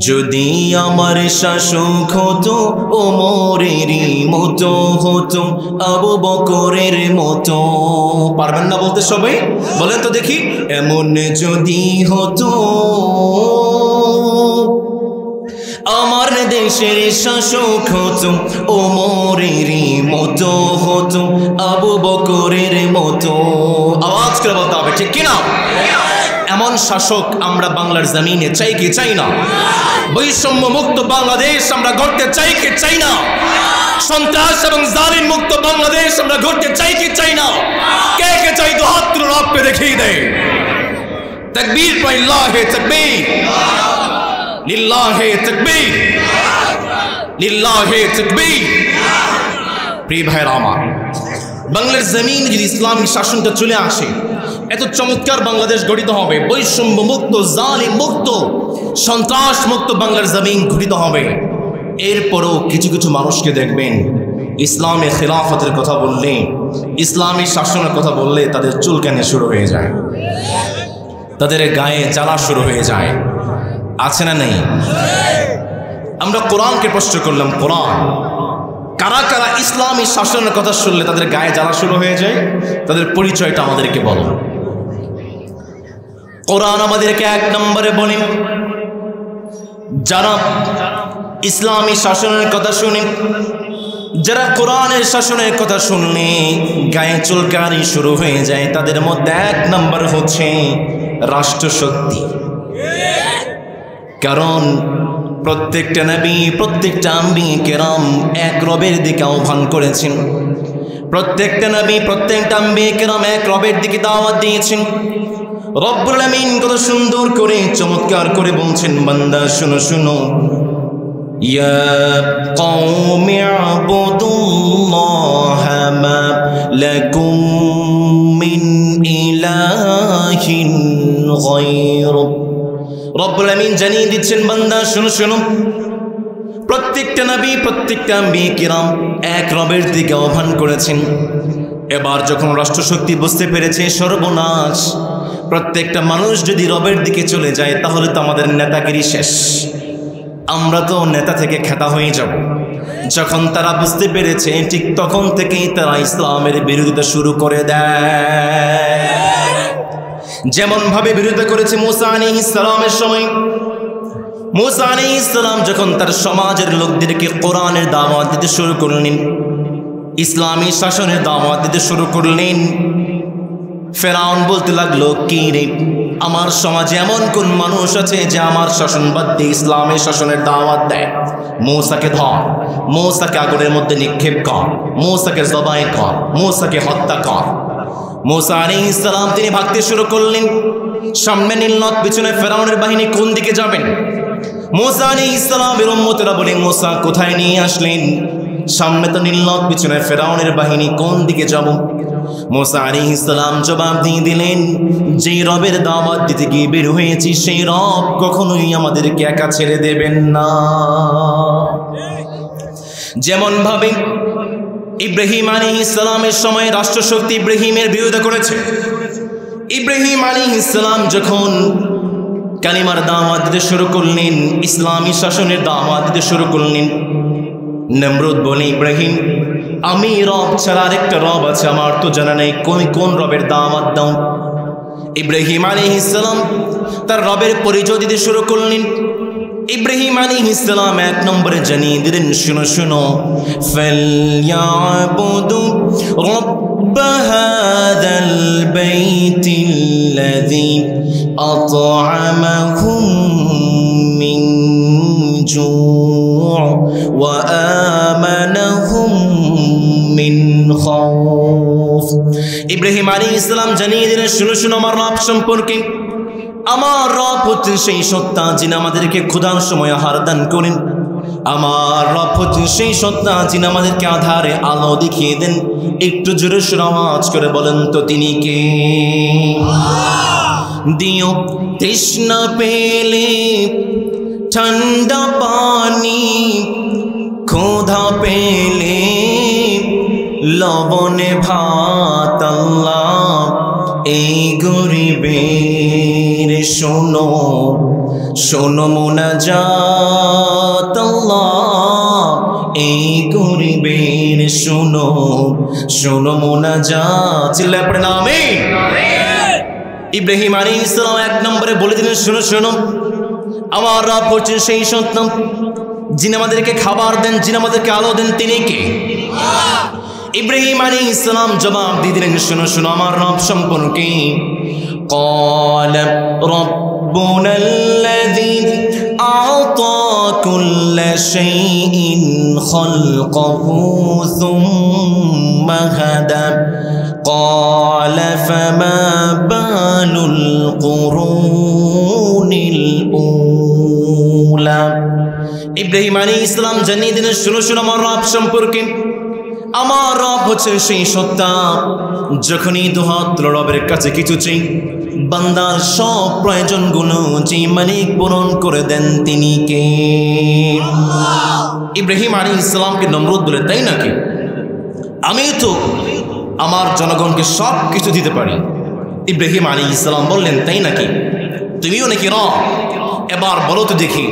যদি আমার শাসক হতো ওমরের মতো, হতো আবু বকরের মতো। পারবেন না বলতে সবাই? বলেন তো দেখি। এমন যদি হতো আমার দেশের শাসক হতো ওমরের মতো, হতো আবু বকরের মতো। আওয়াজ করে বলতে হবে, ঠিক কিনা? এমন শাসক আমরা বাংলার জমিনে চাই কি চাই না? বৈষম্য মুক্ত বাংলাদেশ আমরা গড়তে চাই কি চাই না? সন্ত্রাস এবং জালিম মুক্ত বাংলাদেশ আমরা গড়তে চাই কি চাই না? কে কে চাই তো হাত তুলে রবকে দেখিয়ে দেয়। তাকবীর পড়ে, লিল্লাহি তাকবীর, লিল্লাহি তাকবীর, লিল্লাহি তাকবীর। প্রিয় ভাইরা আমার, বাংলার জমিন যদি ইসলামী শাসনটা চলে আসে, এত চমৎকার বাংলাদেশ গঠিত হবে। বৈষম্য মুক্ত, জালিম মুক্ত, সন্ত্রাস মুক্ত বাংলার জমিন গঠিত হবে। এরপরও কিছু কিছু মানুষকে দেখবেন ইসলামী খিলাফতের কথা বললে, ইসলামী শাসনের কথা বললে তাদের চুলকানি শুরু হয়ে যায়, তাদের গায়ে জ্বালা শুরু হয়ে যায়। আছে না নেই? আমরা কোরআনকে প্রশ্ন করলাম, কোরআন কারা কারা ইসলামী শাসনের কথা শুনলে তাদের গায়ে জ্বালা শুরু হয়ে যায়? তাদের পরিচয়টা আমাদেরকে বলো। কোরআন আমাদেরকে এক নম্বরে বলে, যারা ইসলামী শাসনের কথা শুনে, যারা কোরআনের শাসনের কথা শুনলে গায়ে চুলকানি শুরু হয়ে যায়, তাদের মধ্যে এক নম্বর হচ্ছে রাষ্ট্রশক্তি। কারণ প্রত্যেকটা নবী, প্রত্যেকটা আম্বিয়া কেরাম এক রবের দিকে আহ্বান করেছেন। প্রত্যেকটা নবী, প্রত্যেকটা আম্বিয়া কেরাম এক রবের দিকে দাওয়াত দিয়েছেন। রব্বুল আমিন কত সুন্দর করে চমৎকার করে বলছেন, বান্দা শুনো শুনো, ইয়া কওমি আবুদুল্লাহ মা লাকুম মিন ইলাহিন غيره রব্বুল আমিন জানিয়ে দিচ্ছেন বান্দা শোনো শোনো প্রত্যেকটা নবী প্রত্যেকটা আম্বিয়া কিরাম এক রবের দিকে আহ্বান করেছেন। এবার যখন রাষ্ট্রশক্তি বুঝতে পেরেছে সর্বনাশ, প্রত্যেকটা মানুষ যদি রবের দিকে চলে যায় তাহলে তো আমাদের নেতাগিরি শেষ, আমরা তো নেতা থেকে খেতা হয়ে যাব। যখন তারা বুঝতে পেরেছে ঠিক তখন থেকেই তারা ইসলামের বিরোধিতা শুরু করে দেয়। যেমন ভাবে বিরোধিতা করেছে মুসা আলাইহিস সালামের সময়। মুসা আলাইহিস সালাম যখন তার সমাজের লোকদেরকে কোরআনের দাওয়াত দিতে শুরু করলেন, ইসলামী শাসনের দাওয়াত দিতে শুরু করলেন, ফেরাউন বলতে লাগলো কি রে, আমার সমাজে এমন কোন মানুষ আছে যে আমার শাসন বাদ দিয়ে ইসলামের শাসনের দাওয়াত দেয়? মূসাকে ধর, মূসাকে আগুনের মধ্যে নিক্ষেপ কর, মূসাকে জবাই কর, মূসাকে হত্যা কর। মূসা আলাইহিস সালাম তিনি ভাগতে শুরু করলেন। সামনে নীল নদ, পিছনে ফেরাউনের বাহিনী, কোন দিকে যাবেন? মূসা আলাইহিস সালামের উম্মতেরা বলে মূসা কোথায় নিয়ে আসলেন? সামনে তো নীল নদ, পিছনে ফেরাউনের বাহিনী, কোন দিকে যাব? মূসা আলাইহিস সালাম জবাব দিয়ে দিলেন, যেই রবের দাওয়াত দিতে গিয়ে বের হয়েছি সেই রব কখনোই আমাদেরকে একা ছেড়ে দেবেন না। যেমন ভাবে ইব্রাহিম আলাইহিস সালামের সময় রাষ্ট্রশক্তি ইব্রাহিমের বিরোধিতা করেছে। ইব্রাহিম আলাইহিস সালাম যখন কালিমার দাওয়াত দিতে শুরু করলেন, ইসলামী শাসনের দাওয়াত দিতে শুরু করলেন, নমরুদ বলে ইব্রাহিম আমি রব ছাড়া আরেকটা রব আছে আমার তো জানা নেই, কোন রবের দাওয়াত দাও? ইব্রাহিম আলাইহিস সালাম তার রবের পরিচয় দিতে শুরু করলেন। ইব্রাহিম আলাইহিস সালাম এক নম্বরে জানিয়ে দিলেন, শুনো শুনো, ফালইয়াবুদু রব্ব হাযাল বাইতিল্লাযী আত'আমাহুম মিন জু' ওয়া আমানাহুম মিন খাউফ। ইব্রাহিম আলাইহিস সালাম জানিয়ে দিলেন, শুনো শুনো আমার রব সম্পর্কে, আমার রব হচ্ছেন সেই সত্তা যিনি আমাদেরকে ক্ষুধার সময় আহার দান করেন। আমার রব হচ্ছেন সেই সত্তা যিনি আমাদেরকে আধারে আলো দেখিয়ে দেন। একটু জোরে সুরে আওয়াজ করে বলেন তো তিনি কে? দিও তৃষ্ণা পেলে ঠান্ডা পানি, ক্ষুধা পেলে লবণে ভাত, আল্লাহ এই গরিবের শোনো শোনো মুনাজাত, আল্লাহ এই গরিবের শোনো শোনো মুনাজাত। চিল্লায় পড়ে না আমিন। ইব্রাহিম আলাইহিস সালাম এক নম্বরে বলে দিলেন, শোনো শোনো আমার রব হচ্ছেন সেই সত্তা যিনি আমাদেরকে খাবার দেন, যিনি আমাদেরকে আলো দেন, তিনি কে? ইব্রাহিম আলাইহিস সালাম জবাব দিয়ে দিলেন, শোনো শোনো আমার রব সম্পর্কে, ক্বালা রাব্বুনাল্লাযী আ'তা কুল্লা শাইইন খালকাহু সুম্মা হাদা, ক্বালা ফামা বালুল কুরুনিল উলা। ইব্রাহিম আলাইহিস সালাম জানিয়ে দিলেন, শোনো শোনো আমার রব সম্পর্কে, আমার রব হচ্ছেন সেই সত্তা যখনই দুহাত রবের কাছে কিছু চাই বান্দার সব প্রয়োজনগুলো যে মালিক পূরণ করে দেন তিনি কে? ইব্রাহিম আলাইহিস সালামকে নমরুদ বলে, তাই নাকি? আমি তো আমার জনগণকে সব কিছু দিতে পারি। ইব্রাহিম আলাইহিস সালাম বললেন, তাই নাকি? তুমিও নাকি রব? এবার বলো তো দেখি,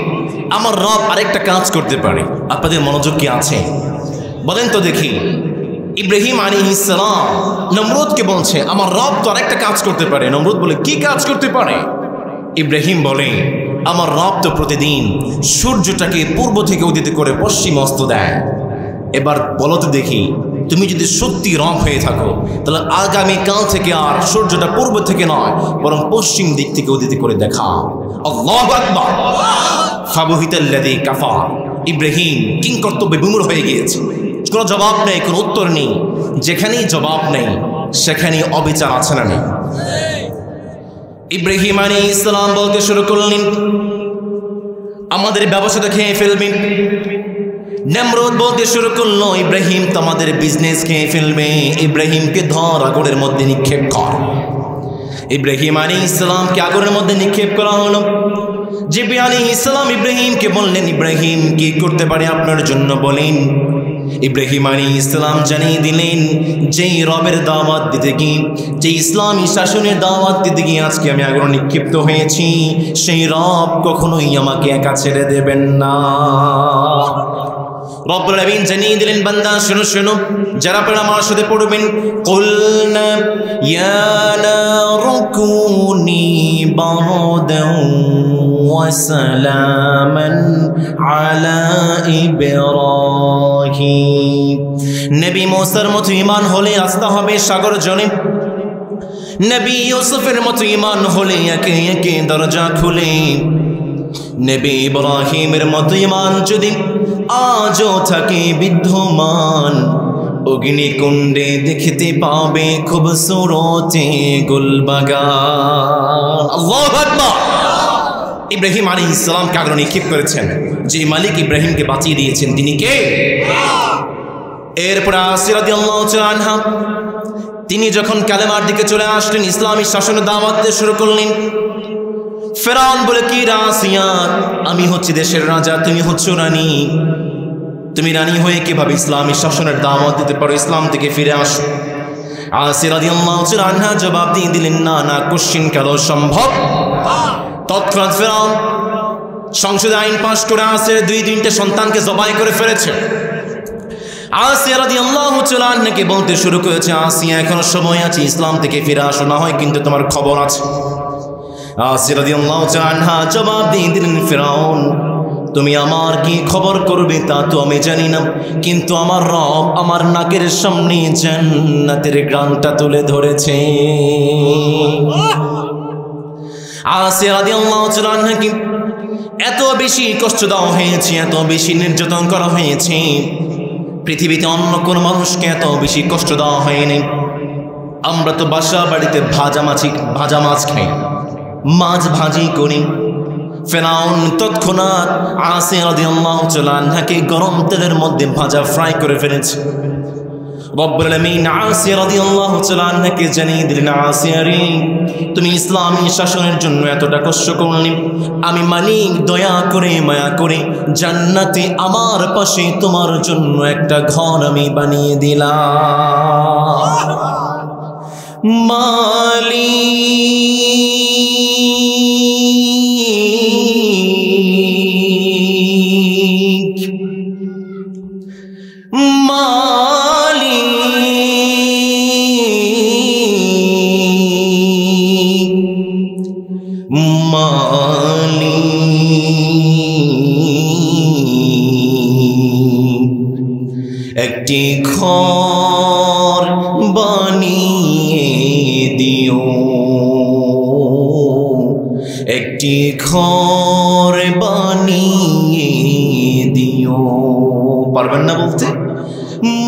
আমার রব আরেকটা কাজ করতে পারে। আপনাদের মনোযোগ কি আছে? বলেন তো দেখি। ইব্রাহিম আলাইহিস সালাম নমরুদকে বলছে, আমার রব তো আরেকটা কাজ করতে পারে। নমরুদ বলে, কি কাজ করতে পারে? ইব্রাহিম বলে, আমার রব তো প্রতিদিন সূর্যটাকে পূর্ব থেকে উদিত করে পশ্চিম অস্ত দেয়। এবার বলো তো দেখি, তুমি যদি সত্যি রব হয়ে থাকো তাহলে আগামীকাল থেকে আর সূর্যটা পূর্ব থেকে নয় বরং পশ্চিম দিক থেকে উদিত করে দেখাও। আল্লাহু আকবার। ফাবুহিতাল্লাযী কাফার। ইব্রাহিম কিংকর্তব্যে বিমূঢ় হয়ে গিয়েছে। কোনো জবাব নেই, কোনো উত্তর নেই। যেখানেই জবাব নেই সেখানেই অবিচার আছে না নেই? ইব্রাহিম আলাইহিস সালাম বলতে শুরু করলেন, আমাদের ব্যবসাটা খেয়ে ফেলবেন। নমরুদ বলতে শুরু করলো, ইব্রাহিম তো আমাদের বিজনেস খেয়ে ফেলবে, ইব্রাহিমকে ধর আগুনের মধ্যে নিক্ষেপ কর। ইব্রাহিম আলাইহিস সালামকে আগুনের মধ্যে নিক্ষেপ করা হলো। জিবরিল আলাইহিস সালাম ইব্রাহিমকে বললেন, ইব্রাহিম কি করতে পারি আপনার জন্য বলেন। ইব্রাহিম আলাইহিস সালাম জানিয়ে দিলেন, যেই রবের দাওয়াত দিতে গিয়ে, যে ইসলামী শাসনের দাওয়াত দিতে গিয়ে আজকে আমি আগুনে নিক্ষিপ্ত হয়েছি, সেই রব কখনোই আমাকে একা ছেড়ে দেবেন না। রব্বুল আলামিন জানিয়ে দিলেন, বান্দা শোনো শোনো, যারা আপনারা আমার সাথে পড়বেন, কুলনা ইয়া নারু কুনি বারদান ওয়া সালামান আলা ইব্রাহিম। নবী মুসার মতো ঈমান হলে আসতে হবে সাগর জলে, নবী ইউসুফের মতো ঈমান হলে একে একে দরজা খুলে, নবী ইব্রাহিমের মতো ঈমান যদি আজও থাকে বিদ্যমান, অগ্নিকুণ্ডে দেখতে পাবে খুবসুরতে গুলবাগান। আল্লাহু আকবার। ইব্রাহিম আলাইহিস সালামকে আগুনে নিক্ষেপ করেছেন, যে মালিক ইব্রাহিমকে বাঁচিয়ে দিয়েছেন তিনি কে? এরপর আসিয়া রাদিয়াল্লাহু তাআলা আনহা, তিনি যখন কালেমার দিকে চলে আসলেন, ইসলামী শাসনের দাওয়াত দিতে শুরু করলেন। ফেরাউন বলে, কি আসিয়া, আমি হচ্ছি দেশের রাজা, তুমি হচ্ছ রানী, তুমি রানী হয়ে কিভাবে ইসলামী শাসনের দাওয়াত দিতে পারো? ইসলাম থেকে ফিরে আসো। আসিয়া রাদিয়াল্লাহু তাআলা আনহা জবাব দিয়ে দিলেন, না না, কোশ্চিন কালো সম্ভব। তৎক্ষণাৎ ফেরাউন সংসদে আইন পাশ করে আসিয়ার 2-3টে সন্তানকে জবাই করে ফেলেছে। আসিয়া রাদিয়াল্লাহু তাআলা আনহাকে বলতে শুরু করেছে, আসিয়া এখনো সময় আছে, ইসলাম থেকে ফিরে আসো, না হয় কিন্তু তোমার খবর আছে। আসিয়া রাদিয়াল্লাহু তাআলা আনহা জবাব দিয়ে দিলেন, ফেরাউন তুমি আমার কি খবর করবে তা তো আমি জানি না, কিন্তু আমার রব আমার নাকের সামনে জান্নাতের গ্রানটা তুলে ধরেছে। আসিয়া রাদিয়াল্লাহু তাআলা আনহাকে এত বেশি কষ্ট দেওয়া হয়েছে, এত বেশি নির্যাতন করা হয়েছে, পৃথিবীতে অন্য কোন মানুষকে এত বেশি কষ্ট দেওয়া হয়নি। আমরা তো বাসা বাড়িতে ভাজা মাছ খাই, মাছ ভাজি করি। ফেরাউন তৎক্ষণাৎ আসিয়া রাদিয়াল্লাহু তাআলা আনহাকে গরম তেলের মধ্যে ভাজা ফ্রাই করে ফেলেছে। রব্বুল আলামিন আসিয়া রাদিয়াল্লাহু তাআলা আনহাকে জানিয়ে দিলেন, আসিয়া রে, তুমি ইসলামী শাসনের জন্য এতটা কষ্ট করলে, আমি মালিক দয়া করে মায়া করে জান্নাতে আমার পাশে তোমার জন্য একটা ঘর আমি বানিয়ে দিলাম। একটি ঘর বানিয়ে দিও, একটি ঘর বানিয়ে দিও। পারবেন না বলতে?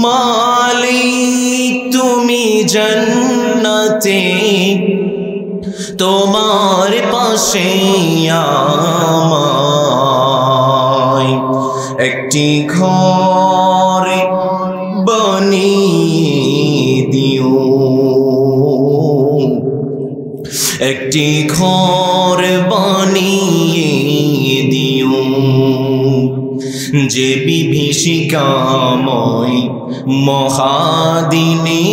মালিক তুমি জান্নাতে তোমার পাশে আমায় একটি ঘর বানিয়ে দিও, একটি ঘর বানিয়ে দিও, যে বিভীষিকাময় মহাদিনে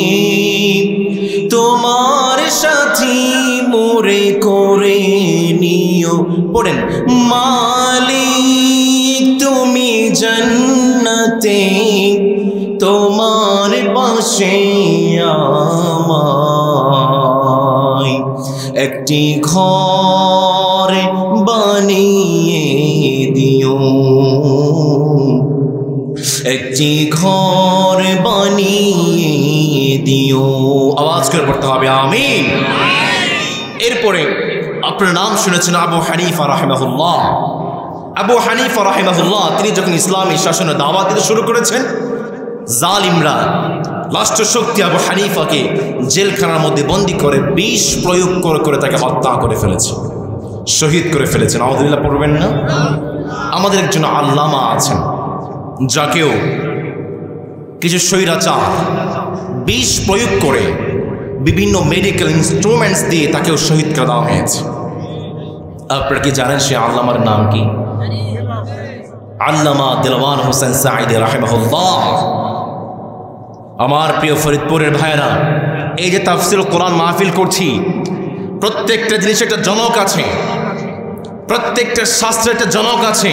তোমার সাথী মোরে করে নিও। পড়েন, মালিক তুমি জান্নাতে তোমার পাশে আমায় একটি ঘর বানিয়ে দিও, একটি ঘর বানিয়ে দিও। আওয়াজ করে পড়তে হবে আমিন। এরপরে আপনার নাম শুনেছেন আবু হানিফা রাহিমাহুল্লাহ। আবু হানিফা রাহিমাহুল্লাহ তিনি যখন ইসলামী শাসনের দাওয়াত দিতে শুরু করেছেন, জালিমরা রাষ্ট্র শক্তি আবু হানিফাকে জেলখানার মধ্যে বন্দী করে বিষ প্রয়োগ করে তাকে হত্যা করে ফেলেছে, শহীদ করে ফেলেছেন। আউযুবিল্লাহ পড়বেন না? আমাদের একজন আল্লামা আছেন, যাকেও কিছু স্বৈরাচার বিষ প্রয়োগ করে বিভিন্ন মেডিকেল ইনস্ট্রুমেন্টস দিয়ে তাকেও শহীদ করে দেওয়া হয়েছে। আপনারা কি জানেন সে আল্লামার নাম কি? আল্লামা দিলওয়ার হোসেন সাঈদী রাহিমাহুল্লাহ। আমার প্রিয় ফরিদপুরের ভাইরা, এই যে তাফসীরুল কোরআন মাহফিল করছি, প্রত্যেকটা জিনিসের একটা জনক আছে, প্রত্যেকটা শাস্ত্রের একটা জনক আছে।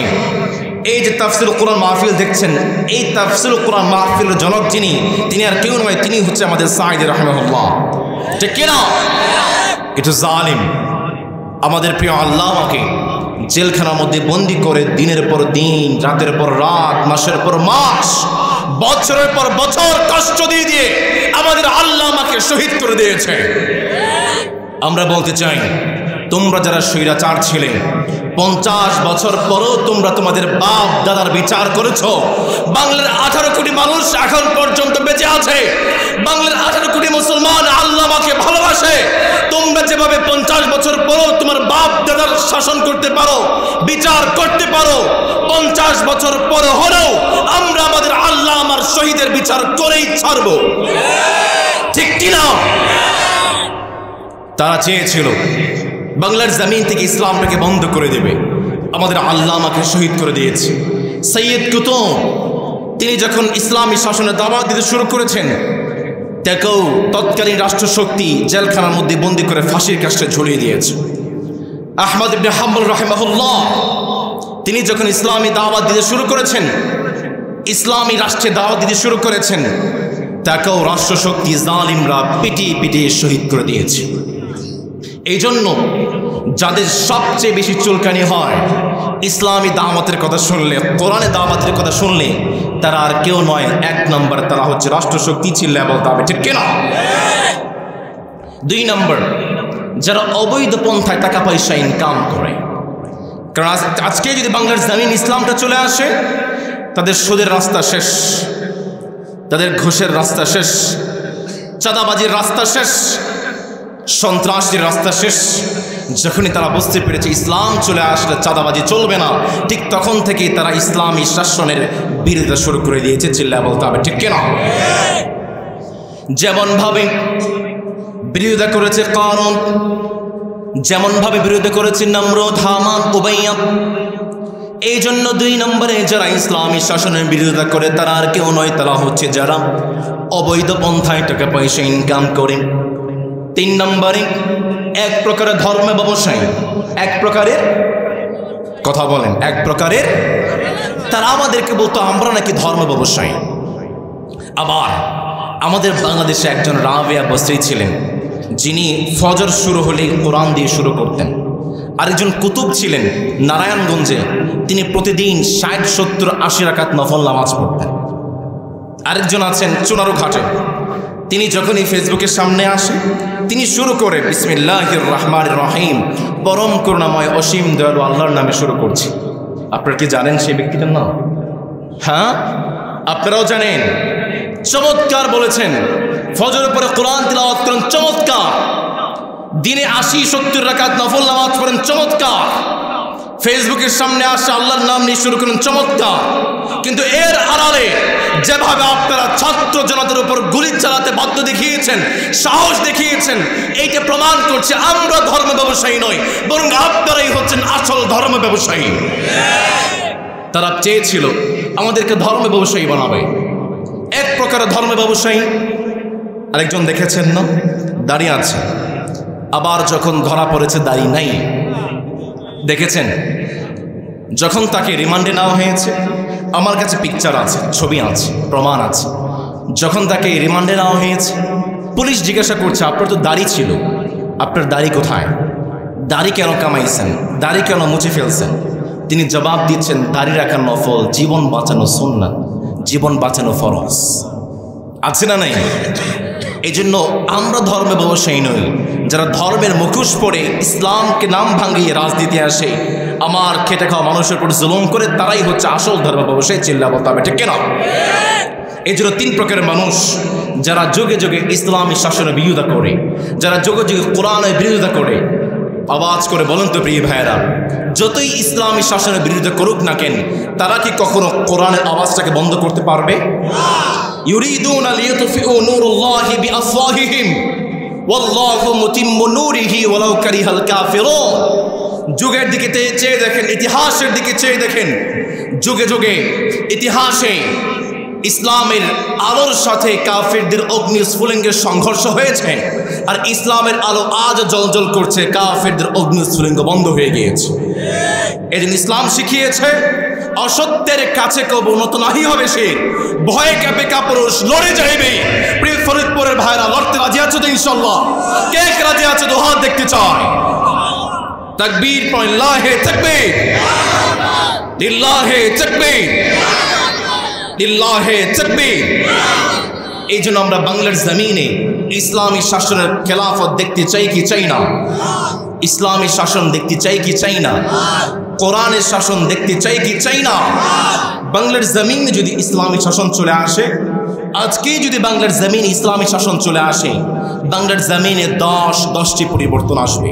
এই যে তাফসীরুল কোরআন মাহফিল দেখছেন, এই তাফসীরুল কোরআন মাহফিলের জনক যিনি, তিনি আর কেউ নয়, তিনি হচ্ছে আমাদের সাঈদী রাহিমাহুল্লাহ। ঠিক কিনা? এটা জালিম আমাদের প্রিয় আল্লামাকে জেলখানার মধ্যে বন্দি করে দিনের পর দিন, রাতের পর রাত, মাসের পর মাস, বছরের পর বছর কষ্ট দিয়ে দিয়ে আমাদের আল্লামাকে শহীদ করে দিয়েছে। আমরা বলতে চাই, তোমরা যারা স্বৈরাচার ছিলে, 50 বছর পরও তোমরা তোমাদের বাপ দাদার বিচার করেছো। বাংলার 18 কোটি মানুষ এখন পর্যন্ত বেঁচে আছে। বাংলার 18 কোটি মুসলমান আল্লামাকে ভালোবাসে। তোমরা যেভাবে 50 বছর পরও তোমার বাপ দাদার শাসন করতে পারো, বিচার করতে পারো, 50 বছর পরে হলেও আমরা আমাদের আল্লামার শহীদের বিচার করেই ছাড়বো। ঠিক কিনা? তারা চেয়েছিল বাংলার জমিন থেকে ইসলামটাকে বন্ধ করে দেবে, আমাদের আল্লামাকে শহীদ করে দিয়েছে। সৈয়দ কুতুব তিনি যখন ইসলামী শাসনের দাওয়াত দিতে শুরু করেছেন, তাকেও তৎকালীন রাষ্ট্রশক্তি জেলখানার মধ্যে বন্দী করে ফাঁসির কাষ্ঠে ঝুলিয়ে দিয়েছে। আহমদ ইবনে হাম্বল রাহিমাহুল্লাহ তিনি যখন ইসলামী দাওয়াত দিতে শুরু করেছেন, ইসলামী রাষ্ট্রে দাওয়াত দিতে শুরু করেছেন, তাকেও রাষ্ট্রশক্তি জালিমরা পিটিয়ে পিটিয়ে শহীদ করে দিয়েছে। এই জন্য যাদের সবচেয়ে বেশি চুলকানি হয় ইসলামী দাওয়াতের কথা শুনলে, কোরআনের দাওয়াতের কথা শুনলে, তারা আর কেউ নয়, 1 নম্বর তারা হচ্ছে রাষ্ট্রশক্তি, চিল্লা বলতে হবে। ঠিক কিনা? 2 নম্বর যারা অবৈধ পন্থায় টাকা পয়সা ইনকাম করে। কারণ আজকে যদি বাংলার জমিন ইসলামটা চলে আসে, তাদের সুদের রাস্তা শেষ, তাদের ঘুষের রাস্তা শেষ, চাঁদাবাজির রাস্তা শেষ, সন্ত্রাসের রাস্তা শেষ। যখনই তারা বুঝতে পেরেছে ইসলাম চলে আসলে চাঁদাবাজি চলবে না, ঠিক তখন থেকেই তারা ইসলামী শাসনের বিরোধিতা শুরু করে দিয়েছে। চিল্লা বলতে হবে। ঠিক কিনা? যেমন ভাবে বিরোধিতা করেছে কারূন, যেমন ভাবে বিরোধিতা করেছে নমরুদ, হামান, উমাইয়া। এই জন্য 2 নম্বরে যারা ইসলামী শাসনের বিরোধিতা করে তারা আর কেউ নয়, তারা হচ্ছে যারা অবৈধ পন্থায় টাকা পয়সা ইনকাম করে। 3 নম্বরে এক প্রকারের ধর্ম ব্যবসায়ী, এক প্রকারের কথা বলেন, এক প্রকারের তারা আমাদেরকে বলতো আমরা নাকি ধর্ম ব্যবসায়ী। আবার আমাদের বাংলাদেশে একজন রাবেয়া বসরি ছিলেন, যিনি ফজর শুরু হলে কোরআন দিয়ে শুরু করতেন। আরেকজন কুতুব ছিলেন নারায়ণগঞ্জে, তিনি প্রতিদিন 60, 70, 80 রাকাত নফল নামাজ পড়তেন। আরেকজন আছেন চুনারু ঘাটে, তিনি যখনই ফেসবুকের সামনে আসে তিনি শুরু করে বিসমিল্লাহির রহমানির রহিম, পরম করুণাময় অসীম দয়ালু আল্লাহর নামে শুরু করছি। আপনারা কি জানেন সেই ব্যক্তিটার নাম? হ্যাঁ, আপনারাও জানেন। চমৎকার বলেছেন, ফজরের পরে কোরআন তিলাওয়াত করেন, চমৎকার। দিনে 80, 70 রাকাত নফল নামাজ পড়েন, চমৎকার। ফেসবুকের সামনে আসে আল্লাহর নাম নিয়ে শুরু করেন, চমৎকার। কিন্তু এর আড়ালে যেভাবে আপনারা ছাত্র জনতার উপর গুলি চালাতে বাধ্য দেখিয়েছেন, সাহস দেখিয়েছেন, এইটা প্রমাণ করছে আমরা ধর্ম ব্যবসায়ী নই, বরং আপনারাই হচ্ছেন আসল ধর্ম ব্যবসায়ী। তারা চেয়েছিল আমাদেরকে ধর্ম ব্যবসায়ী বানাবে, এক প্রকারের ধর্ম ব্যবসায়ী। আরেকজন দেখেছেন না, দাঁড়িয়ে আছে, আবার যখন ধরা পড়েছে দাড়ি নাই, দেখেছেন? যখন তাকে রিমান্ডে নেওয়া হয়েছে, আমার কাছে পিকচার আছে, ছবি আছে, প্রমাণ আছে। যখন তাকে রিমান্ডে নেওয়া হয়েছে, পুলিশ জিজ্ঞাসা করছে আপনার তো দাড়ি ছিল, আপনার দাড়ি কোথায়? দাড়ি কেন কামাইছেন? দাড়ি কেন মুছে ফেলছেন? তিনি জবাব দিচ্ছেন, দাড়ি রাখা নফল, জীবন বাঁচানো সুন্নাত, জীবন বাঁচানো ফরজ। আছে না নাই? এই জন্য আমরা ধর্ম ব্যবসায়ী নই। যারা ধর্মের মুখোশ পরে ইসলামকে নাম ভাঙিয়ে রাজনীতি আসে, আমার খেটে খাওয়া মানুষের উপর জুলুম করে, তারাই হচ্ছে আসল ধর্ম ব্যবসায়ী। চিল্লা বলতে হবে। ঠিক কেন? এই জন্য 3 প্রকারের মানুষ, যারা যুগে যুগে ইসলামী শাসনের বিরোধিতা করে, যারা যুগে যুগে কোরআনের বিরোধিতা করে। আওয়াজ করে বলেন তো প্রিয় ভাইয়েরা, যতই ইসলামী শাসনের বিরোধিতা করুক না কেন, তারা কি কখনো কোরআনের আওয়াজটাকে বন্ধ করতে পারবে? ইউরিদুনা লিইউতফিউ নূরুল্লাহি বিআফওয়াহিহিম, ওয়াল্লাহু মুতিম্মু নূরিহি ওয়ালাউ কারিহাল কাফিরুন। যুগের দিকে চেয়ে দেখেন, ইতিহাসের দিকে চেয়ে দেখেন, যুগে যুগে ইতিহাসে ইসলামের আলোর সাথে কাফিরদের অগ্নিস্ফুলিঙ্গের সংঘর্ষ হয়েছে, আর ইসলামের আলো আজ জ্বলজ্বল করছে, কাফিরদের অগ্নিস্ফুলিঙ্গ বন্ধ হয়ে গিয়েছে। এজন্য ইসলাম শিখিয়েছে অসত্যের কাছে কবু নত নাহি হবে সে, ভয়ে কাঁপে কাপুরুষ লড়ে যাইবে। প্রিয় ফরিদপুরের ভাইরা, লড়তে রাজি আছো তো ইনশাল্লাহ? কে রাজি আছে দু হাত দেখতে চায়? তাকবীর পড়েন, লিল্লাহি তাকবীর, লিল্লাহি তাকবীর, লিল্লাহি তাকবীর। এই জন্য আমরা বাংলার জমিনে ইসলামী শাসনের খেলাফত দেখতে চাই কি চাই না? ইসলামী শাসন দেখতে চাই কি চাই না? কোরআনের শাসন দেখতে চাই কি চাই না? বাংলার জমিনে যদি ইসলামী শাসন চলে আসে, আজকে যদি বাংলার জমিনে ইসলামী শাসন চলে আসে, বাংলার জমিনে 10টি পরিবর্তন আসবে।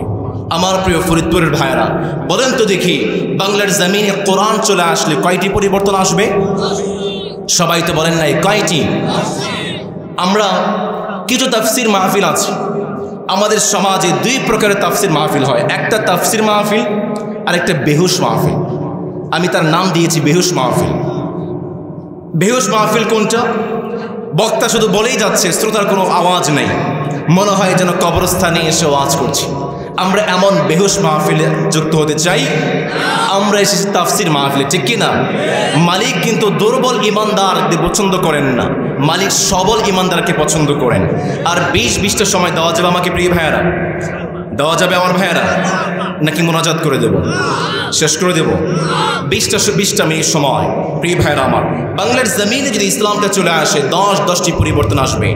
আমার প্রিয় ফরিদপুরের ভাইরা, বলেন তো দেখি, বাংলার জমিনে কোরআন চলে আসলে কয়টি পরিবর্তন আসবে? সবাই তো বলেন নাই, কয়টি? আমরা কিছু তাফসির মাহফিল আছে আমাদের সমাজে, 2 প্রকারের তাফসির মাহফিল হয়। একটা তাফসির মাহফিল আর একটা বেহুশ মাহফিল। আমি তার নাম দিয়েছি বেহুশ মাহফিল। বেহুশ মাহফিল কোনটা? বক্তা শুধু বলেই যাচ্ছে, শ্রোতার কোনো আওয়াজ নেই, মনে হয় যেন কবরস্থানে এসে ওয়াজ করছি। আমরা এমন বেহুশ মাহফিলে যুক্ত হতে চাই? আমরা এসেছি তাফসির মাহফিলে, ঠিক কিনা? মালিক কিন্তু দুর্বল ইমানদারদের পছন্দ করেন না, মালিক সবল ইমানদারকে পছন্দ করেন। আর 20টা সময় দেওয়া যাবে আমাকে, প্রিয় ভাইয়েরা? দেওয়া যাবে আমার ভাইয়েরা? নাকি মোনাজাত করে দেব, শেষ করে দেব? 20টা মিনিট সময়। প্রিয় ভাইয়েরা আমার, বাংলার জমিনে যদি ইসলামটা চলে আসে, 10টি পরিবর্তন আসবে।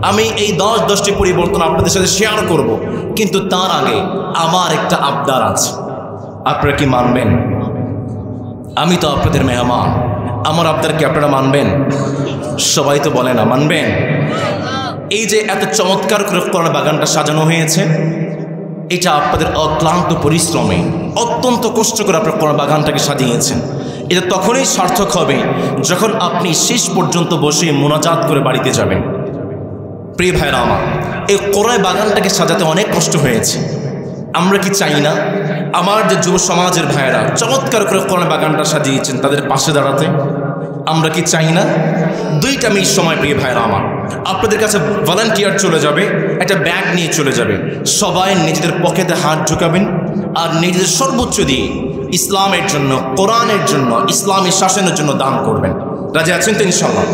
আমি এই 10টি পরিবর্তন আপনাদের সাথে শেয়ার করব, কিন্তু তার আগে আমার একটা আবদার আছে। আপনারা কি মানবেন? আমি তো আপনাদের মেহমান, আমার আবদারকে আপনারা মানবেন? সবাই তো বলে না, মানবেন? এই যে এত চমৎকার করে কোরআন বাগানটা সাজানো হয়েছে, এটা আপনাদের অক্লান্ত পরিশ্রমে, অত্যন্ত কষ্ট করে আপনার কোরআন বাগানটাকে সাজিয়েছেন। এটা তখনই সার্থক হবে যখন আপনি শেষ পর্যন্ত বসে মোনাজাত করে বাড়িতে যাবেন। প্রিয় ভাইরা আমার, এই কোরআন বাগানটাকে সাজাতে অনেক কষ্ট হয়েছে। আমরা কি চাই না আমার যে যুব সমাজের ভাইয়েরা চমৎকার করে কোরআন বাগানটা সাজিয়েছেন, তাদের পাশে দাঁড়াতে? আমরা কি চাই না? 2টা মিনিট সময় প্রিয় ভাইরা আমার, আপনাদের কাছে ভলান্টিয়ার চলে যাবে, একটা ব্যাগ নিয়ে চলে যাবে। সবাই নিজেদের পকেটে হাত ঢুকাবেন আর নিজেদের সর্বোচ্চ দিয়ে ইসলামের জন্য, কোরআনের জন্য, ইসলামী শাসনের জন্য দান করবেন। রাজি আছেন তো ইনশাল্লাহ?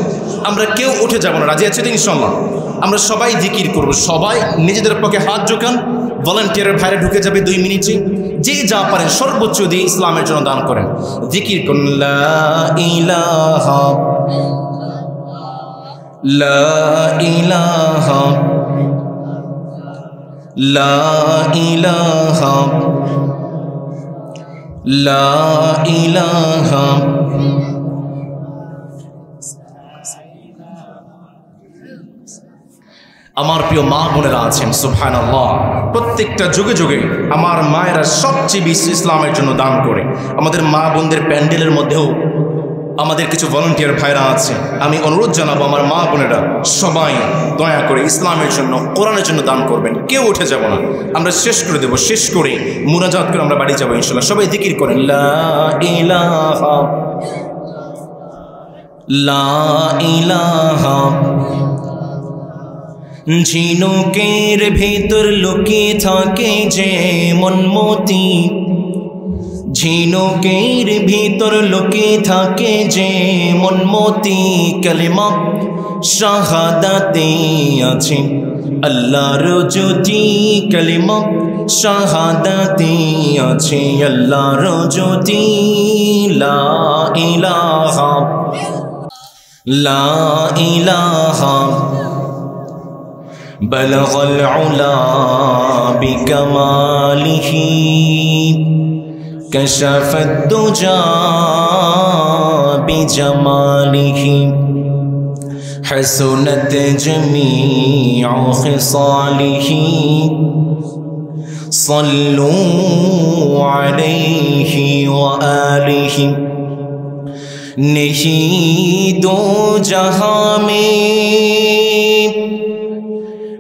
আমরা কেউ উঠে যাব না, রাজি আছেন ইনশাল্লাহ? আমরা সবাই জিকির করব, সবাই নিজেদের পকেটে হাত ঢুকান। ভলান্টিয়ারের ভাইরা ঢুকে যাবে 2 মিনিটে, যে যা পারেন সর্বোচ্চ দিয়ে ইসলামের জন্য দান করেন। জিকির করুন, লা ইলাহা, লা ইলাহা, লা ইলাহা, লা ইলাহা। আমার প্রিয় মা বোনেরা আছেন, সুবহানাল্লাহ, প্রত্যেকটা যুগে যুগে আমার মায়েরা সবচেয়ে বেশি ইসলামের জন্য দান করে। আমাদের মা বোনদের প্যান্ডেলের মধ্যেও আমাদের কিছু ভলান্টিয়ার ভাইরা আছে। আমি অনুরোধ জানাবো আমার মা বোনেরা সবাই দয়া করে ইসলামের জন্য, কোরআনের জন্য দান করবেন। কেউ উঠে যাব না, আমরা শেষ করে দেব। শেষ করে মুনাজাত করে আমরা বাড়ি যাবো ইনশাল্লাহ। সবাই জিকির করেন, লা ইলাহা, লা ইলাহা। ঝিনুকের ভেতর লুকিয়ে থাকে যে মনমতি, ঝিনুকের ভিতর লুকিয়ে থাকে যে মনমতি, কালিমা শাহাদাতে আছে আল্লাহর জ্যোতি, কালিমা শাহাদাতে আছে আল্লাহর জ্যোতি। লা ইলাহা, লা ইলাহা, বলগল উলা বিকমালিহি, كشف الدجى بجماله، حسنت جميع خصاله، صلوا عليه وآله। नहीं दो जहां में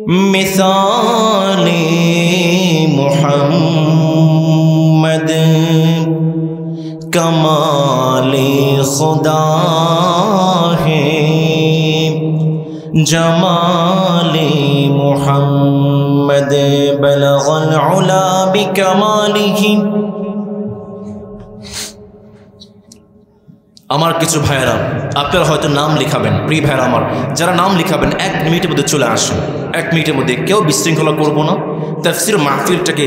मिसाले मुहम्मद कमाले खुदा है, जमाले मुहम्मद बलगल उला बिकमालिही। আমার কিছু ভাইয়েরা আপনারা হয়তো নাম লিখাবেন, প্রিয় ভাইয়েরা আমার যারা নাম লিখাবেন 1 মিনিটের মধ্যে চলে আসুন। 1 মিনিটের মধ্যে কেউ বিশৃঙ্খলা করবো না, তাফসীর মাহফিলটাকে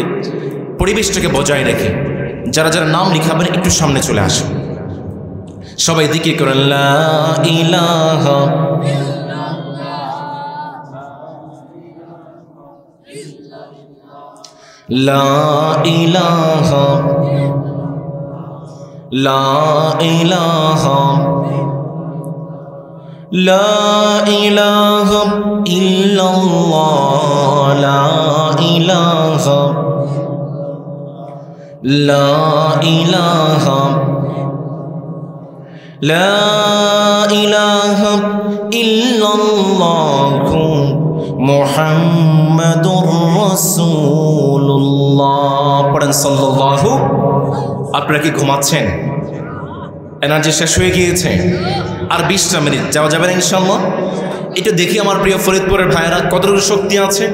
পরিবেশটাকে বজায় রেখে যারা যারা নাম লিখাবেন একটু সামনে চলে আসুন। সবাই দিকে করেন লা ইলাহা লা ইলাহা লা ইলাহা লা ইলাহা ইল্লাল্লাহ লা ইলাহা লা ইলাহা লা ইলাহা ইল্লাল্লাহু মুহাম্মাদুর রাসূলুল্লাহ। পড়েন সাল্লাল্লাহু। আপনারা কি ঘুমাচ্ছেন? এনার্জি শেষ হয়ে গিয়েছে? আর 20টা মিনিট যাওয়া যাবে না ইনশাআল্লাহ? এটা দেখি আমার প্রিয় ফরিদপুরের ভাইয়েরা কতটুকু শক্তি আছে।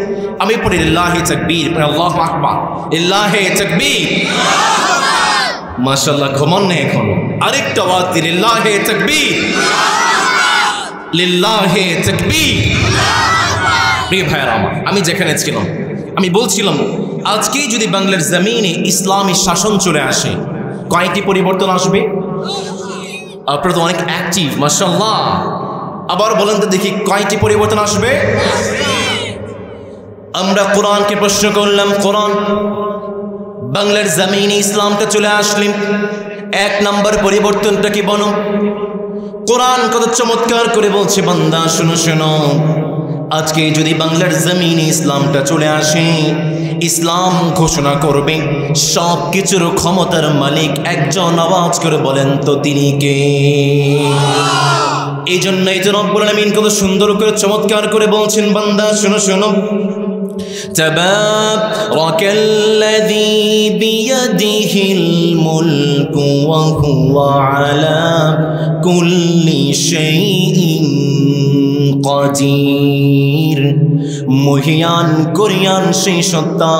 আমি পড়ি লিল্লাহি তাকবীর, আল্লাহু আকবার, লিল্লাহি তাকবীর। মাশাআল্লাহ, ঘুমান নেই এখন। আরেকটা আওয়াজ দিন, লিল্লাহি তাকবীর, লিল্লাহি তাকবীর। প্রিয় ভাইয়েরা আমার, আমি যেখানে ছিলাম আমি বলছিলাম আজকেই যদি বাংলার জমিনে ইসলামী শাসন চলে আসে কয়টি পরিবর্তন আসবে? আপনারা তো অনেক অ্যাক্টিভ মাশাআল্লাহ। আবার বলেন তো দেখি কয়টি পরিবর্তন আসবে? আমরা কোরআনকে প্রশ্ন করলাম, কোরআন বাংলার জমিনে ইসলামটা চলে আসলে 1 নম্বর পরিবর্তনটা কি বলো? কোরআন কত চমৎকার করে বলছে, বান্দা শুনো শোনো, আজকে যদি বাংলার জমিনে ইসলামটা চলে আসে, ইসলাম ঘোষণা করবে সব কিছুর ক্ষমতার মালিক একজন। আওয়াজ করে বলেন তো তিনি কে? এই জন্যই তো রব্বুল আলামিন কত সুন্দর করে চমৎকার করে বলছেন, বান্দা শুনো শোনো, তাবারাকাল্লাযী বিয়াদিহিল মুলকু ওয়া হুয়া আলা কুল্লি শাইইন কাদির। মহিয়ান করিয়ান সেই সত্তা,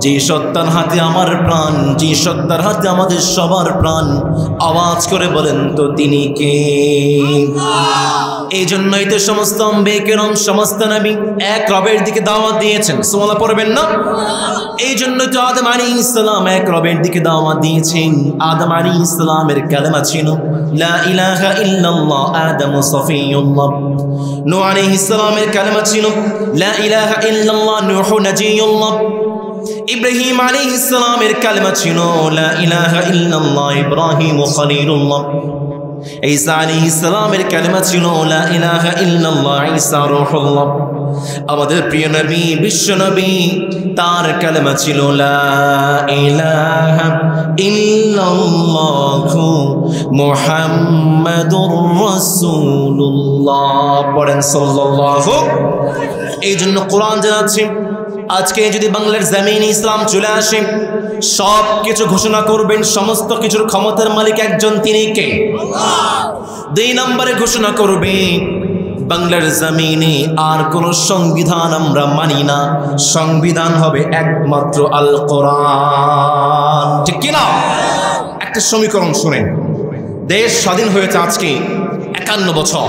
যে সত্তার হাতে আমার প্রাণ, যে সত্তার হাতে আমাদের সবার প্রাণ। আওয়াজ করে বলেন তো তিনি কে? এই জন্যই তো সমস্ত আম্বিয়া কিরাম, সমস্ত নবী এক রবের দিকে দাওয়াত দিয়েছেন। সুবহানাল্লাহ পড়বেন না? এই জন্য তো আদম আলাইহিস সালাম এক রবের দিকে দাওয়াত দিয়েছেন। আদম আলাইহিস সালামের কালেমা ছিল লা ইলাহা ইল্লাল্লাহ, আদম সফিয়ুল্লাহ। নূহ আলাইহিস সালামের কালেমা ছিল লা ইলাহা ইল্লাল্লাহ, নূহ নাজিয়ুল্লাহ। ইব্রাহিম আলাইহিস সালামের কালেমা ছিল লা ইলাহা ইল্লাল্লাহ, ইব্রাহিম খলিলুল্লাহ। ঈসা আলাইহিস সালামের কালেমা ছিল লা ইলাহা ইল্লাল্লাহ, ঈসা রূহুল্লাহ। আমাদের প্রিয় নবী, বিশ্ব নবী, তার কালেমা ছিল লা ইলাহা ইল্লাল্লাহু মুহাম্মাদুর রাসূলুল্লাহ। পড়েন সাল্লাল্লাহু। এই জন্য কোরআন জানাচ্ছে আজকে যদি বাংলার জমিনে ইসলাম চলে আসে, সব কিছু ঘোষণা করবেন সমস্ত কিছুর ক্ষমতার মালিক একজন, তিনি কে? আল্লাহ। 2 নম্বরে ঘোষণা করবে বাংলার জমিনে আর কোন সংবিধান আমরা মানি না, সংবিধান হবে একমাত্র আল কোরআন। ঠিক কিনা? একটা সমীকরণ শুনেন, দেশ স্বাধীন হয়েছে আজকে 51 বছর।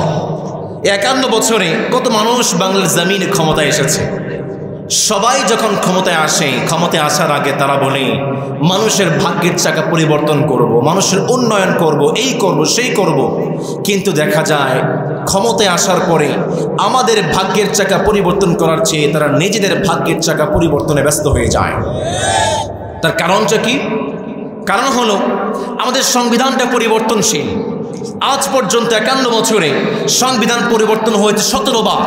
51 বছরে কত মানুষ বাংলার জমিনে ক্ষমতায় এসেছে? সবাই যখন ক্ষমতায় আসে, ক্ষমতায় আসার আগে তারা বলে মানুষের ভাগ্যের চাকা পরিবর্তন করব, মানুষের উন্নয়ন করব, এই করব, সেই করব। কিন্তু দেখা যায় ক্ষমতায় আসার পরে আমাদের ভাগ্যের চাকা পরিবর্তন করার চেয়ে তারা নিজেদের ভাগ্যের চাকা পরিবর্তনে ব্যস্ত হয়ে যায়। তার কারণটা কি? কারণ হলো আমাদের সংবিধানটা পরিবর্তনশীল। আজ পর্যন্ত 51 বছরে সংবিধান পরিবর্তন হয়েছে 17 বার।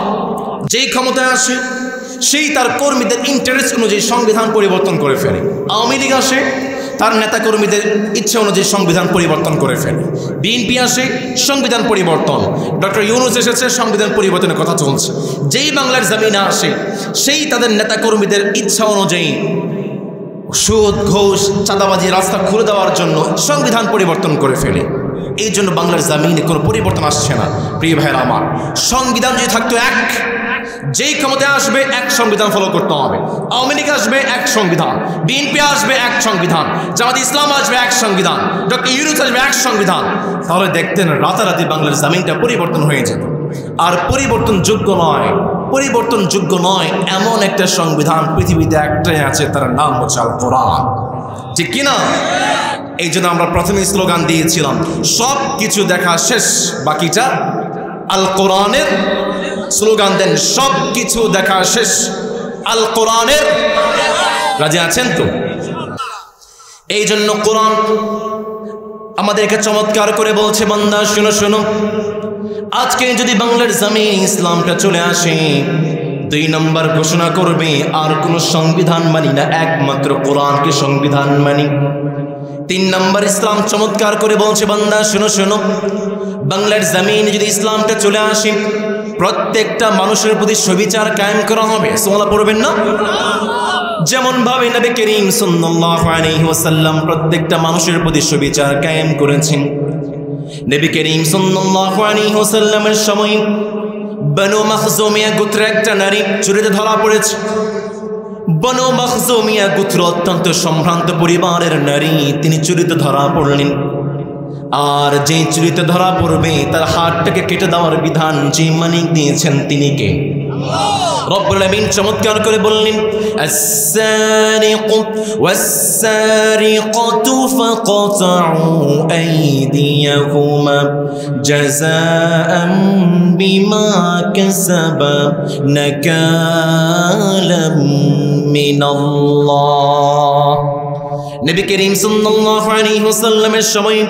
যেই ক্ষমতায় আসে সেই তার কর্মীদের ইন্টারেস্ট অনুযায়ী সংবিধান পরিবর্তন করে ফেলে। আওয়ামী লীগ আসে, তার নেতাকর্মীদের ইচ্ছা অনুযায়ী সংবিধান পরিবর্তন করে ফেলে। বিএনপি আসে, সংবিধান পরিবর্তন। ডক্টর ইউনূস এসেছে, সংবিধান পরিবর্তনের কথা চলছে। যেই বাংলার জমিনে আসে, সেই তাদের নেতাকর্মীদের ইচ্ছা অনুযায়ী সুদ, ঘুষ, চাঁদাবাজি রাস্তা খুলে দেওয়ার জন্য সংবিধান পরিবর্তন করে ফেলে। এই জন্য বাংলার জমিনে কোনো পরিবর্তন আসছে না। প্রিয় ভাইয়েরা আমার, সংবিধান যদি থাকতো এক, যেই ক্ষমতায় আসবে এক সংবিধান ফলো করতে হবে। আওয়ামী লীগ আসবে এক সংবিধান, বিএনপি আসবে এক সংবিধান, জামাত ইসলাম আসবে এক সংবিধান, ডক্টর ইউনূস আসবে এক সংবিধান। তাহলে দেখতেন রাতারাতি বাংলার জমিনটা পরিবর্তন হয়ে যেত। আর পরিবর্তনযোগ্য নয় এমন একটা সংবিধান পৃথিবীতে একটাই আছে, তার নাম হচ্ছে আল কোরআন। ঠিক কিনা? এই জন্য আমরা প্রথমে স্লোগান দিয়েছিলাম, সব কিছু দেখা শেষ, বাকিটা আল কোরআনের। স্লোগান দেন, সব কিছু দেখা শেষ, আল কোরআনের। রাজি আছেন তো? এই জন্য কোরআন আমাদেরকে চমৎকার করে বলছে, বান্দা শোনো শোনো, আজকে যদি বাংলার জমিন ইসলামটা চলে আসে, 2 নম্বর ঘোষণা করবে আর কোনো সংবিধান মানি না, একমাত্র কোরআনকে সংবিধান মানি। 3 নম্বর ইসলাম চমৎকার করে বলছে, বান্দা শোনো শোনো, বাংলার জমিনে যদি ইসলামটা চলে আসে, প্রত্যেকটা মানুষের প্রতি সুবিচার কায়েম করা হবে। সুবহানাল্লাহ পড়বেন না? যেমন ভাবে নবী করিম সাল্লাল্লাহু আলাইহি ওয়াসাল্লাম প্রত্যেকটা মানুষের প্রতি সুবিচার কায়েম করেছেন। নবী করিম সাল্লাল্লাহু আলাইহি ওয়াসাল্লামের সময় বনু মাখজুমিয়া গোত্রের একটা নারী চুরিতে ধরা পড়েছে। বনু মাখজুমিয়া গোত্র অত্যন্ত সম্ভ্রান্ত পরিবারের নারী, তিনি চুরিতে ধরা পড়লেন। আর যে চুরিতে ধরা পড়বে তার হাতটাকে কেটে দেওয়ার বিধান যে মালিক দিয়েছেন তিনি কে? রব্বুল আলামিন চমৎকার করে বললেন, আস-সারিকু ওয়াস-সারিকাতু ফাকাতউ আইদিয়াহুমা জাযাআন বিমা কাসাবা নাকালাম মিনাল্লাহ। নবী করিম সাল্লাল্লাহু আলাইহি ওয়াসাল্লামের সময়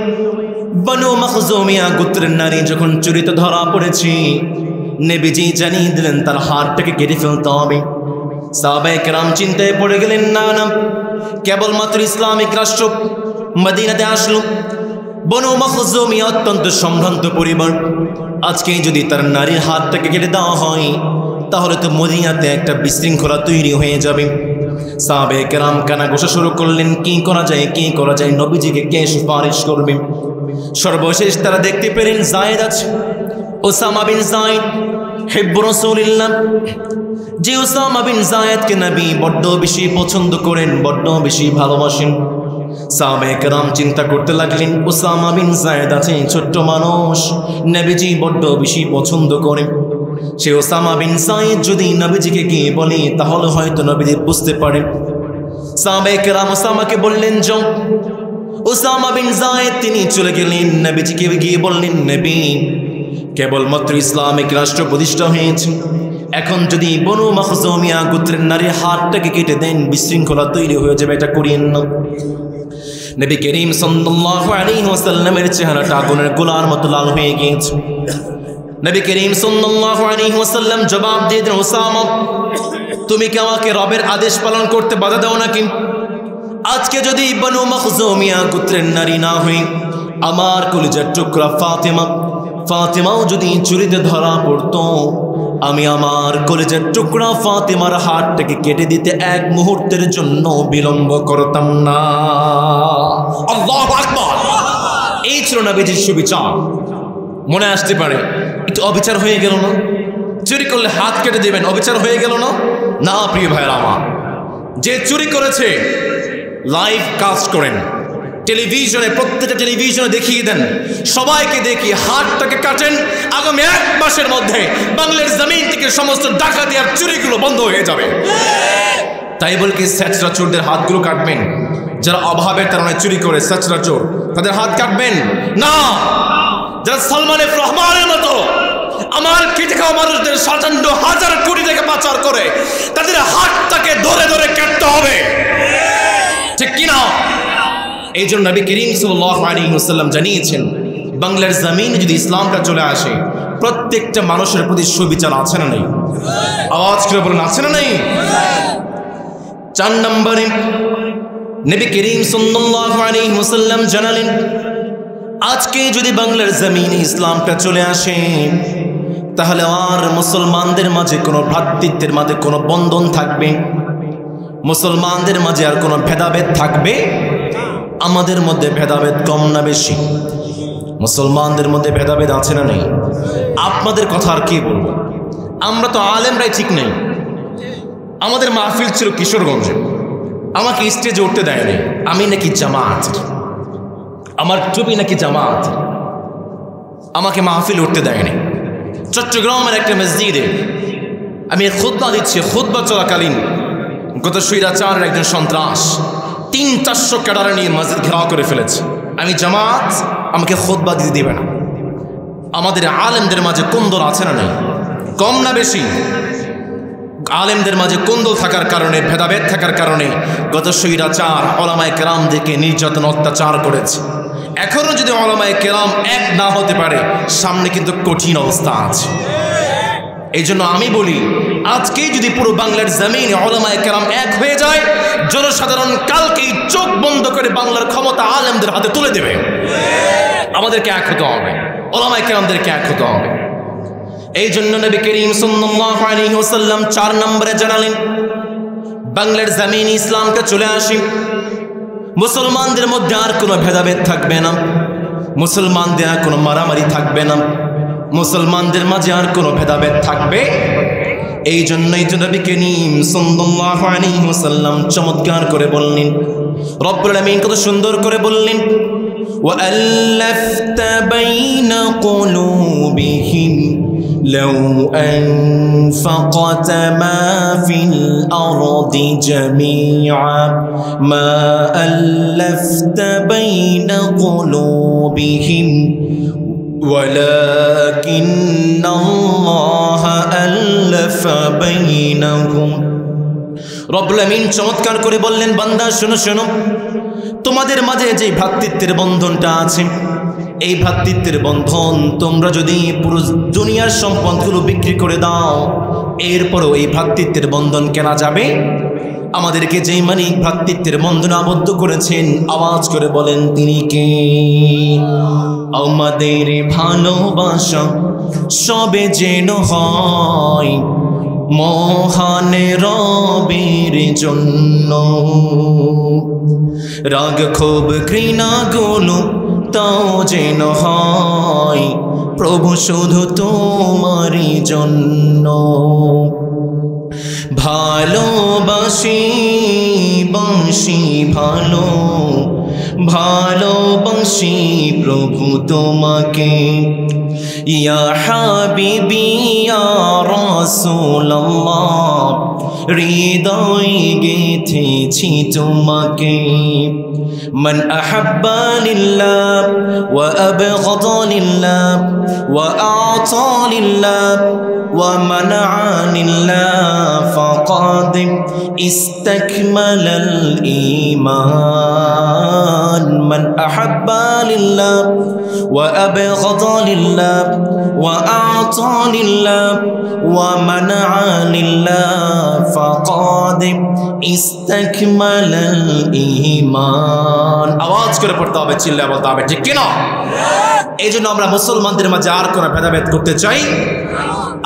বনু মাখজুমিয়া গোত্রের নারী যখন চুরিতে ধরা পড়েছে, নবীজি জানিয়ে দিলেন তার হাতটাকে কেটে ফেলতে হবে। সাহাবায়ে কেরাম চিন্তায় পড়ে গেলেন, না না, কেবলমাত্র ইসলামিক রাষ্ট্র মদিনাতে আসলো, বনু মাখজুমিয়া অত্যন্ত সম্ভ্রান্ত পরিবার, আজকে যদি তার নারীর হাতটাকে কেটে দেওয়া হয় তাহলে তো মদিনাতে একটা বিশৃঙ্খলা তৈরি হয়ে যাবে। সাহাবায়ে কেরাম কানাঘোষা শুরু করলেন, কি করা যায়, নবীজিকে কে সুপারিশ করবে। সর্বশেষ তারা দেখতে পেলেন যায়েদ আছে, ওসামা বিন যায়েদ হিব্বু রাসূলিল্লাহ, যে ওসামা বিন যায়েদকে নবী বড্ড বেশি পছন্দ করেন, বড্ড বেশি ভালোবাসেন। সাহাবায়ে কেরাম চিন্তা করতে লাগলেন, ওসামা বিন যায়েদ আছে, ছোট্ট মানুষ, নবীজি বড্ড বেশি পছন্দ করেন। সে ওসামা বিন যায়েদ যদি নবীজিকে গিয়ে বলে তাহলে হয়তো নবীজি বুঝতে পারে। সাহাবায়ে কেরাম ওসামাকে বললেন, যাও। ওসামা বিন যায়েদ তিনি চলে গেলেন, নবীজিকে গিয়ে বললেন, নবী, কেবলমাত্র ইসলামিক রাষ্ট্র প্রতিষ্ঠা হয়েছে, এখন যদি বনু মাখজুমিয়া গোত্রের নারীর হাতটাকে কেটে দেন বিশৃঙ্খলা তৈরি হয়ে যাবে, এটা করিয়েন না। নবী করিম সাল্লাল্লাহু আলাইহি ওয়াসাল্লামের চেহারাটা আগুনের গোলার মতো লাল হয়ে গিয়েছে। নবী করিম সাল্লাল্লাহু আলাইহি ওয়াসাল্লাম জবাব দিয়ে দিলেন, ওসামা, তুমি কি আমাকে রবের আদেশ পালন করতে বাধা দাও নাকি? আজকে যদি বনু মাখজুমিয়া গোত্রের নারী না হই আমার কলিজার টুকরা ফাতেমাও যদি চুরিতে ধরা পড়তো, আমি আমার কলিজার টুকরা ফাতেমার হাতটাকে কেটে দিতে এক মুহূর্তের জন্য বিলম্ব করতাম না। আল্লাহু আকবার। এই ছিল নবীজির সুবিচার। মনে আসতে পারে একটু অবিচার হয়ে গেল না? চুরি করলে হাত কেটে দেবেন, অবিচার হয়ে গেল না? না প্রিয় ভাইরা আমার, যে চুরি করেছে লাইভ কাস্ট করেন, টেলিভিশনে, প্রত্যেকটা টেলিভিশনে দেখিয়ে দেন, সবাইকে দেখিয়ে হাতটাকে কাটেন, আগামী 1 মাসের মধ্যে বাংলার জমিন থেকে সমস্ত ডাকাতি আর চুরিগুলো বন্ধ হয়ে যাবে। তাই বলে কি স্যাচরা চোরদের হাতগুলো কাটবেন? যারা অভাবের কারণে চুরি করে স্যাচরা চোর, তাদের হাত কাটবেন না। যারা সালমান এফ রহমানের মতো আমার খেটে খাওয়া মানুষদের 57,000 কোটি টাকা পাচার করে, তাদের হাতটাকে ধরে ধরে কাটতে হবে, ঠিক কিনা? এই জন্য নবী করিম সাল্লাল্লাহু আলাইহি ওয়াসাল্লাম জানিয়েছেন, বাংলার জমিনে যদি ইসলামটা চলে আসে প্রত্যেকটা মানুষের প্রতি সুবিচার আছে না নেই? আওয়াজ করে বলুন, আছে না নেই? 4 নম্বরে নবী করিম সাল্লাল্লাহু আলাইহি ওয়াসাল্লাম জানালেন, আজকে যদি বাংলার জমিনে ইসলামটা চলে আসে, তাহলে আর মুসলমানদের মাঝে কোনো ভ্রাতৃত্বের মাঝে কোনো বন্ধন থাকবে, মুসলমানদের মাঝে আর কোনো ভেদাভেদ থাকবে? আমাদের মধ্যে ভেদাভেদ কম না বেশি? মুসলমানদের মধ্যে ভেদাভেদ আছে না নেই? আপনাদের কথা আর কি বলবো, আমরা তো আলেমরাই ঠিক নেই। আমাদের মাহফিল ছিল কিশোরগঞ্জে, আমাকে স্টেজে উঠতে দেয়নি, আমি নাকি জামাত, আমার টুপি নাকি জামাত, আমাকে মাহফিল উঠতে দেয়নি। চট্টগ্রামের একটা মসজিদে আমি খুতবা দিচ্ছি, খুতবা চলাকালীন গত স্বৈরাচারের একজন সন্ত্রাস 300-400 ক্যাডার নিয়ে মসজিদ ঘেরাও করে ফেলেছে। আমি জামাত, আমাকে খুতবা দিতে দিবে না। আমাদের আলেমদের মাঝে কোন্দল আছে না নেই? কম না বেশি? আলেমদের মাঝে কোন্দল থাকার কারণে, ভেদাভেদ থাকার কারণে গত স্বৈরাচার ওলামায়ে কেরামদেরকে নির্যাতন অত্যাচার করেছে। এখনো যদি ওলামায়ে কেরাম এক না হতে পারে, সামনে কিন্তু কঠিন অবস্থা আছে। এই জন্য আমি বলি, আজকেই যদি পুরো বাংলার জমিনে ওলামায়ে কেরাম এক হয়ে যায়, জনসাধারণ কালকেই চোখ বন্ধ করে বাংলার ক্ষমতা আলেমদের হাতে তুলে দেবে। আমাদেরকে এক হতে হবে, ওলামায়ে কেরামদেরকে এক হতে হবে। এই জন্য নবী করিম সাল্লাল্লাহু আলাইহি ওয়াসাল্লাম 4 নম্বরে জানালেন, বাংলার জমিনে ইসলামটা চলে আসে, মুসলমানদের মধ্যে আর কোনো ভেদাভেদ থাকবে না, মুসলমানদের আর কোনো মারামারি থাকবে না, মুসলমানদের মাঝে আর কোনো ভেদাভেদ থাকবে। এই জন্যই তো নবী করিম সাল্লাল্লাহু আলাইহি ওয়াসাল্লাম চমৎকার করে বললেন, রব্বুল আমিন কত সুন্দর করে বললেন, وَأَلَّفْتَ بَيْنَ قُلُوبِهِمْ لَوْ أَنفَقْتَ مَا فِي الْأَرْضِ جَمِيعًا مَا أَلَّفْتَ بَيْنَ قُلُوبِهِمْ وَلَكِنَّ اللَّهَ أَلَّفَ بَيْنَهُمْ। রব্বুল আমিন চমৎকার করে বললেন, বান্দা শোনো শোনো, তোমাদের মাঝে যে ভ্রাতৃত্বের বন্ধনটা আছে, এই ভ্রাতৃত্বের বন্ধন তোমরা যদি পুরো দুনিয়ার সম্পদগুলো বিক্রি করে দাও, এরপরও এই ভ্রাতৃত্বের বন্ধন কেনা যাবে? আমাদেরকে যেই মালিক ভ্রাতৃত্বের বন্ধনে আবদ্ধ করেছেন, আওয়াজ করে বলেন তিনি কে? আমাদের ভালোবাসা সবে যেন হয় মহান রবের জন্য, রাগ ক্ষোভ ঘৃণা গুলো তাও যেন হয় প্রভু শুধু তোমারই জন্য। ভালোবাসি বাসি ভালো, ভালোবাসি প্রভু তোমাকে, ইয়া হাবিবি ইয়া রাসূলুল্লাহ, হৃদয় গেথেছি তোমাকে। মান আহাব্বা লিল্লাহ ওয়া আবগাদা লিল্লাহ ওয়া আ'তা লিল্লাহ ওয়া মানা'a লিল্লাহ ফাকাদ ইস্তাকমালাল ঈমান। মান আহাব্বা লিল্লাহ ওয়া আবগাদা লিল্লাহ ওয়া আ'তা লিল্লাহ ওয়া মানা'a লিল্লাহ ফাকাদ ইস্তাকমালাল ঈমান। আওয়াজ করে পড়তে হবে, চিল্লায় বলতে হবে, ঠিক কিনা? এই জন্য আমরা মুসলমানদের মাঝে আর কোনো ভেদাভেদ করতে চাই?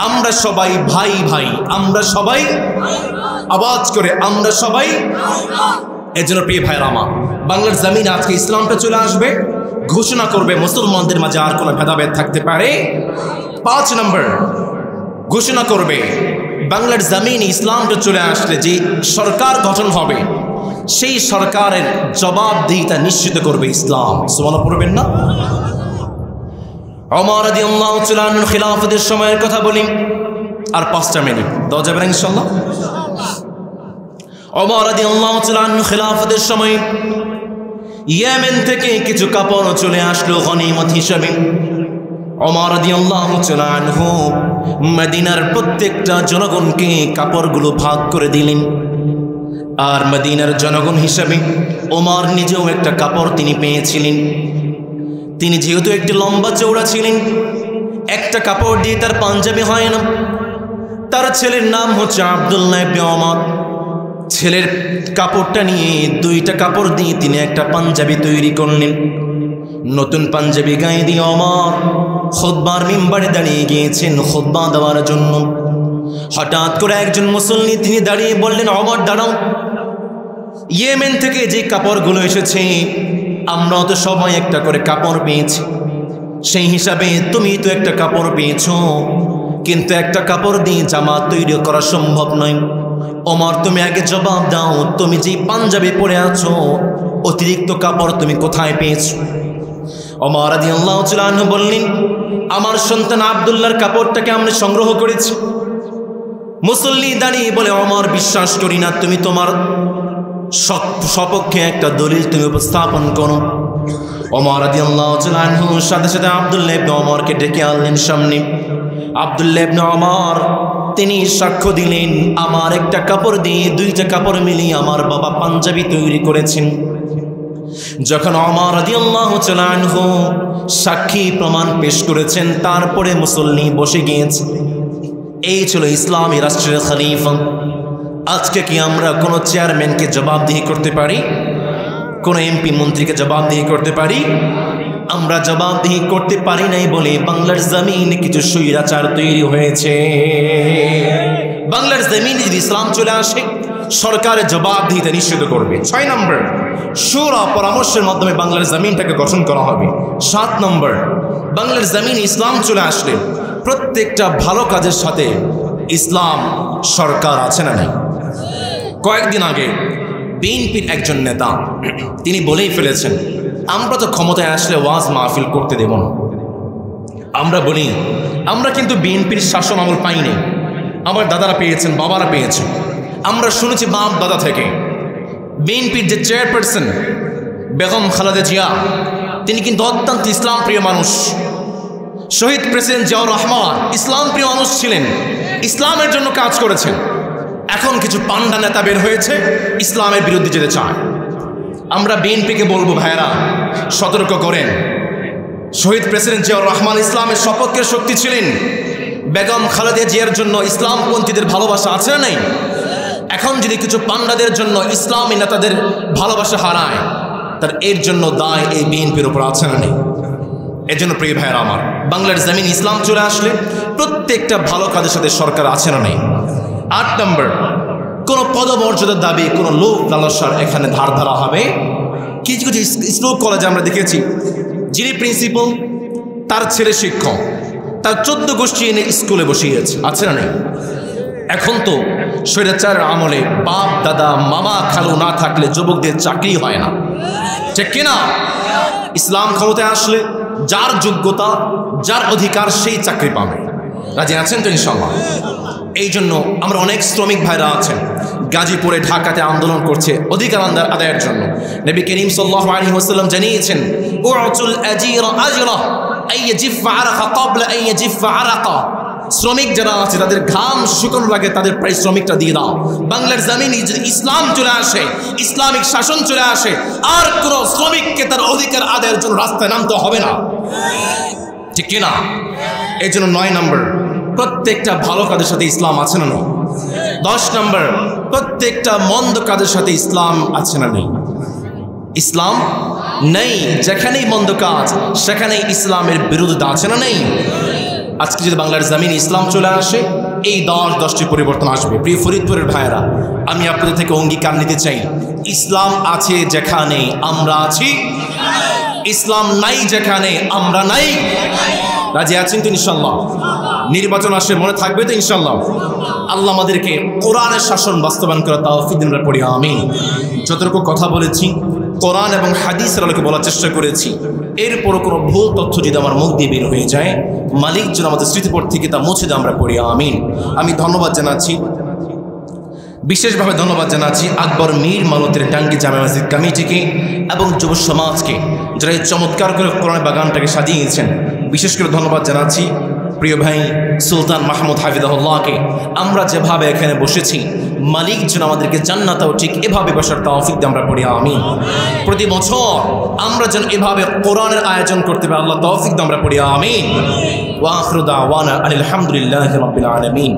আমরা সবাই ভাই ভাই, আমরা সবাই, আওয়াজ করে আমরা সবাই। এই জন্য প্রিয় ভাইরা আমার, বাংলার জমিনে আজকে ইসলামটা চলে আসবে, ঘোষণা করবে মুসলমানদের মাঝে আর কোনো ভেদাভেদ থাকতে পারে। 5 নম্বর ঘোষণা করবে, বাংলার জমিনে ইসলামটা চলে আসলে যে সরকার গঠন হবে, সেই সরকারের জবাবদিহিতা নিশ্চিত করবে ইসলাম। সুবহানাল্লাহ পড়বেন না? ওমর রাদিয়াল্লাহু তাআলা আনহুর খিলাফতের সময়ের কথা বলি, আর 5টা মিনিট দেওয়া যাবে না ইনশাআল্লাহ? ওমর রাদিয়াল্লাহু তাআলা আনহুর খিলাফতের সময় ইয়েমেন থেকে কিছু কাপড় চলে আসলো গনিমত হিসেবে। ওমর রাদিয়াল্লাহু তাআলা আনহু মদিনার প্রত্যেকটা জনগণকে কাপড়গুলো ভাগ করে দিলেন। আর মদিনার জনগণ হিসেবে ওমর নিজেও একটা কাপড় তিনি পেয়েছিলেন। তিনি যেহেতু একটি লম্বা চৌড়া ছিলেন, একটা কাপড় দিয়ে তার পাঞ্জাবি হয় না। তার ছেলের নাম হচ্ছে আব্দুল্লাহ ইবনে ওমর। ছেলের কাপড়টা নিয়ে দুইটা কাপড় দিয়ে তিনি একটা পাঞ্জাবি তৈরি করলেন। নতুন পাঞ্জাবি গায়ে দিয়ে ওমর খুতবার মিম্বারে দাঁড়িয়ে গিয়েছেন খুতবা দেওয়ার জন্য। হঠাৎ করে একজন মুসল্লি তিনি দাঁড়িয়ে বললেন, ওমর দাঁড়াও, ইয়েমেন থেকে যে কাপড়গুলো এসেছে আমরা তো সবাই একটা করে কাপড় পেয়েছি, সেই হিসাবে তুমি তো একটা কাপড় পেয়েছো, কিন্তু একটা কাপড় দিয়ে জামা তৈরি করা সম্ভব নয়। ওমর তুমি আগে জবাব দাও, তুমি যে পাঞ্জাবি পরে আছো অতিরিক্ত কাপড় তুমি কোথায় পেয়েছো? ওমর রাদিয়াল্লাহু তাআলা আনহু বললেন, আমার সন্তান আব্দুল্লাহর কাপড়টাকে আমরা সংগ্রহ করেছি। মুসল্লি দাঁড়িয়ে বলে, ওমর বিশ্বাস করি না, তুমি তোমার সপক্ষে একটা দলিল তুমি উপস্থাপন করো। ওমর রাদিয়াল্লাহু তাআলা আনহু সাথে সাথে আব্দুল্লাহ ইবনে ওমরকে ডেকে আনলেন সামনে। আব্দুল্লাহ ইবনে ওমর তিনি সাক্ষ্য দিলেন, আমার একটা কাপড় দিয়ে দুইটা কাপড় মিলিয়ে আমার বাবা পাঞ্জাবি তৈরি করেছেন। যখন ওমর রাদিয়াল্লাহু তাআলা আনহু সাক্ষী প্রমাণ পেশ করেছেন, তারপরে মুসল্লি বসে গিয়েছে। এই ছিল ইসলামী রাষ্ট্রের খলিফা। আজকে কি আমরা কোনো চেয়ারম্যানকে জবাবদিহি করতে পারি? কোনো এমপি মন্ত্রীকে জবাবদিহি করতে পারি? আমরা জবাবদিহি করতে পারি নাই বলে বাংলার জমিনে কিছু স্বৈরাচার তৈরি হয়েছে। বাংলার জমিনে যদি ইসলাম চলে আসে, সরকারের জবাবদিহিতা নিশ্চিত করবে। 6 নম্বর, শুরা পরামর্শের মাধ্যমে বাংলার জমিনটাকে গঠন করা হবে। 7 নম্বর, বাংলার জমিনে ইসলাম চলে আসলে প্রত্যেকটা ভালো কাজের সাথে ইসলাম সরকার আছে না নাই? কয়েকদিন আগে বিএনপির একজন নেতা তিনি বলেই ফেলেছেন, আমরা তো ক্ষমতায় আসলে ওয়াজ মাহফিল করতে দেব না। আমরা বলি, আমরা কিন্তু বিএনপির শাসন আমল পাইনি, আমার দাদারা পেয়েছেন, বাবারা পেয়েছেন। আমরা শুনেছি বাপ দাদা থেকে বিএনপির যে চেয়ারপারসন বেগম খালেদা জিয়া, তিনি কিন্তু অত্যন্ত ইসলাম প্রিয় মানুষ। শহীদ প্রেসিডেন্ট জিয়াউর রহমান ইসলাম প্রিয় মানুষ ছিলেন, ইসলামের জন্য কাজ করেছেন। এখন কিছু পান্ডা নেতা বের হয়েছে, ইসলামের বিরুদ্ধে যেতে চায়। আমরা বিএনপিকে বলবো, ভাইরা সতর্ক করেন। শহীদ প্রেসিডেন্ট জিয়াউর রহমান ইসলামের সপক্ষের শক্তি ছিলেন। বেগম খালেদা জিয়ার জন্য ইসলামপন্থীদের ভালোবাসা আছে না নেই? এখন যদি কিছু পান্ডাদের জন্য ইসলামী নেতাদের ভালোবাসা হারায়, তার এর জন্য দায় এই বিএনপির উপর আছে না নেই? এর জন্য প্রিয় ভাইয়েরা আমার, বাংলার জমিন ইসলাম চলে আসলে প্রত্যেকটা ভালো কাজের সাথে সরকার আছে না নেই? 8 নম্বর, কোনো পদমর্যাদার দাবি, কোনো লোক লালসার এখানে ধার ধরা হবে। কিছু কিছু স্কুল কলেজে আমরা দেখেছি, যিনি প্রিন্সিপাল তার ছেলে শিক্ষক, তার 14 গোষ্ঠী এনে স্কুলে বসিয়েছে, আছে না নেই? এখন তো স্বৈরাচারের আমলে বাপ দাদা মামা খালু না থাকলে যুবকদের চাকরি হয় না, ঠিক কিনা? ইসলাম ক্ষমতায় আসলে যার যোগ্যতা যার অধিকার সেই চাকরি পাবে। রাজি আছেন তো ইনশাআল্লাহ? এই জন্য আমরা অনেক শ্রমিক ভাইরা আছেন গাজীপুরে ঢাকাতে আন্দোলন করছে অধিকার আদায়ের জন্য। নবী করিম সাল্লাল্লাহু আলাইহি ওয়াসাল্লাম জানিয়েছেন, উতুল আজিরা আজরা আইয়াজিফা আরাকা ক্বাবলা আইয়াজিফা আরাকা। শ্রমিক যারা আছে তাদের ঘাম শুকানোর আগে তাদের পারিশ্রমিকটা দিয়ে দাও। বাংলার জমিনে যদি ইসলাম চলে আসে, ইসলামিক শাসন চলে আসে, আর কোন শ্রমিককে তার অধিকার আদায়ের জন্য রাস্তায় নামতে হবে না, ঠিক কিনা? এই জন্য 9 নম্বর, প্রত্যেকটা ভালো কাজের সাথে ইসলাম আছে না নেই? 10 নম্বর, প্রত্যেকটা মন্দ কাজের সাথে ইসলাম আছে না নেই? ইসলাম নেই, যেখানেই মন্দ কাজ সেখানেই ইসলামের বিরোধিতা আছে না নেই? আজকে যদি বাংলার জমিনে ইসলাম চলে আসে, এই 10টি পরিবর্তন আসবে। প্রিয় ফরিদপুরের ভাইয়েরা, আমি আপনাদের থেকে অঙ্গীকার নিতে চাই, ইসলাম আছে যেখানে আমরা আছি, ইসলাম নাই যেখানে আমরা নাই। রাজি আছেন তো ইনশাআল্লাহ? নির্বাচন আসে, মনে থাকবে তো ইনশাআল্লাহ? আল্লাহ আমাদেরকে কোরআনের শাসন বাস্তবায়ন করে তৌফিক দিন, পড়ি আমিন। যতটুকু কথা বলেছি কোরআন এবং হাদিসের আলোকে বলার চেষ্টা করেছি, এরপরও কোনো ভুল তথ্য যদি আমার মুখ দিয়ে বের হয়ে যায়, মালিক যেন আমাদের স্মৃতিপট থেকে তা মুছে দিয়ে আমরা পড়ি আমিন। আমি ধন্যবাদ জানাচ্ছি, বিশেষভাবে ধন্যবাদ জানাচ্ছি আকবর মীর মালতের টাঙ্গি জামে মসজিদ কমিটিকে এবং যুব সমাজকে, যারা এই চমৎকার করে কোরআন বাগানটাকে সাজিয়েছেন। বিশেষ করে ধন্যবাদ জানাচ্ছি প্রিয় ভাই সুলতান মাহমুদ হাফিজাহুল্লাহকে। আমরা যেভাবে এখানে বসেছি, মালিক যেন আমাদেরকে জান্নাতেও ঠিক এভাবে বসার তৌফিক দিয়ে আমরা পড়ি আমিন। প্রতি বছর আমরা যেন এভাবে কোরআনের আয়োজন করতে পারি, আল্লাহ তৌফিক দিয়ে আমরা পড়ি আমিন। ওয়া আখিরু দাওয়ানা আলহামদুলিল্লাহি রাব্বিল আলামিন।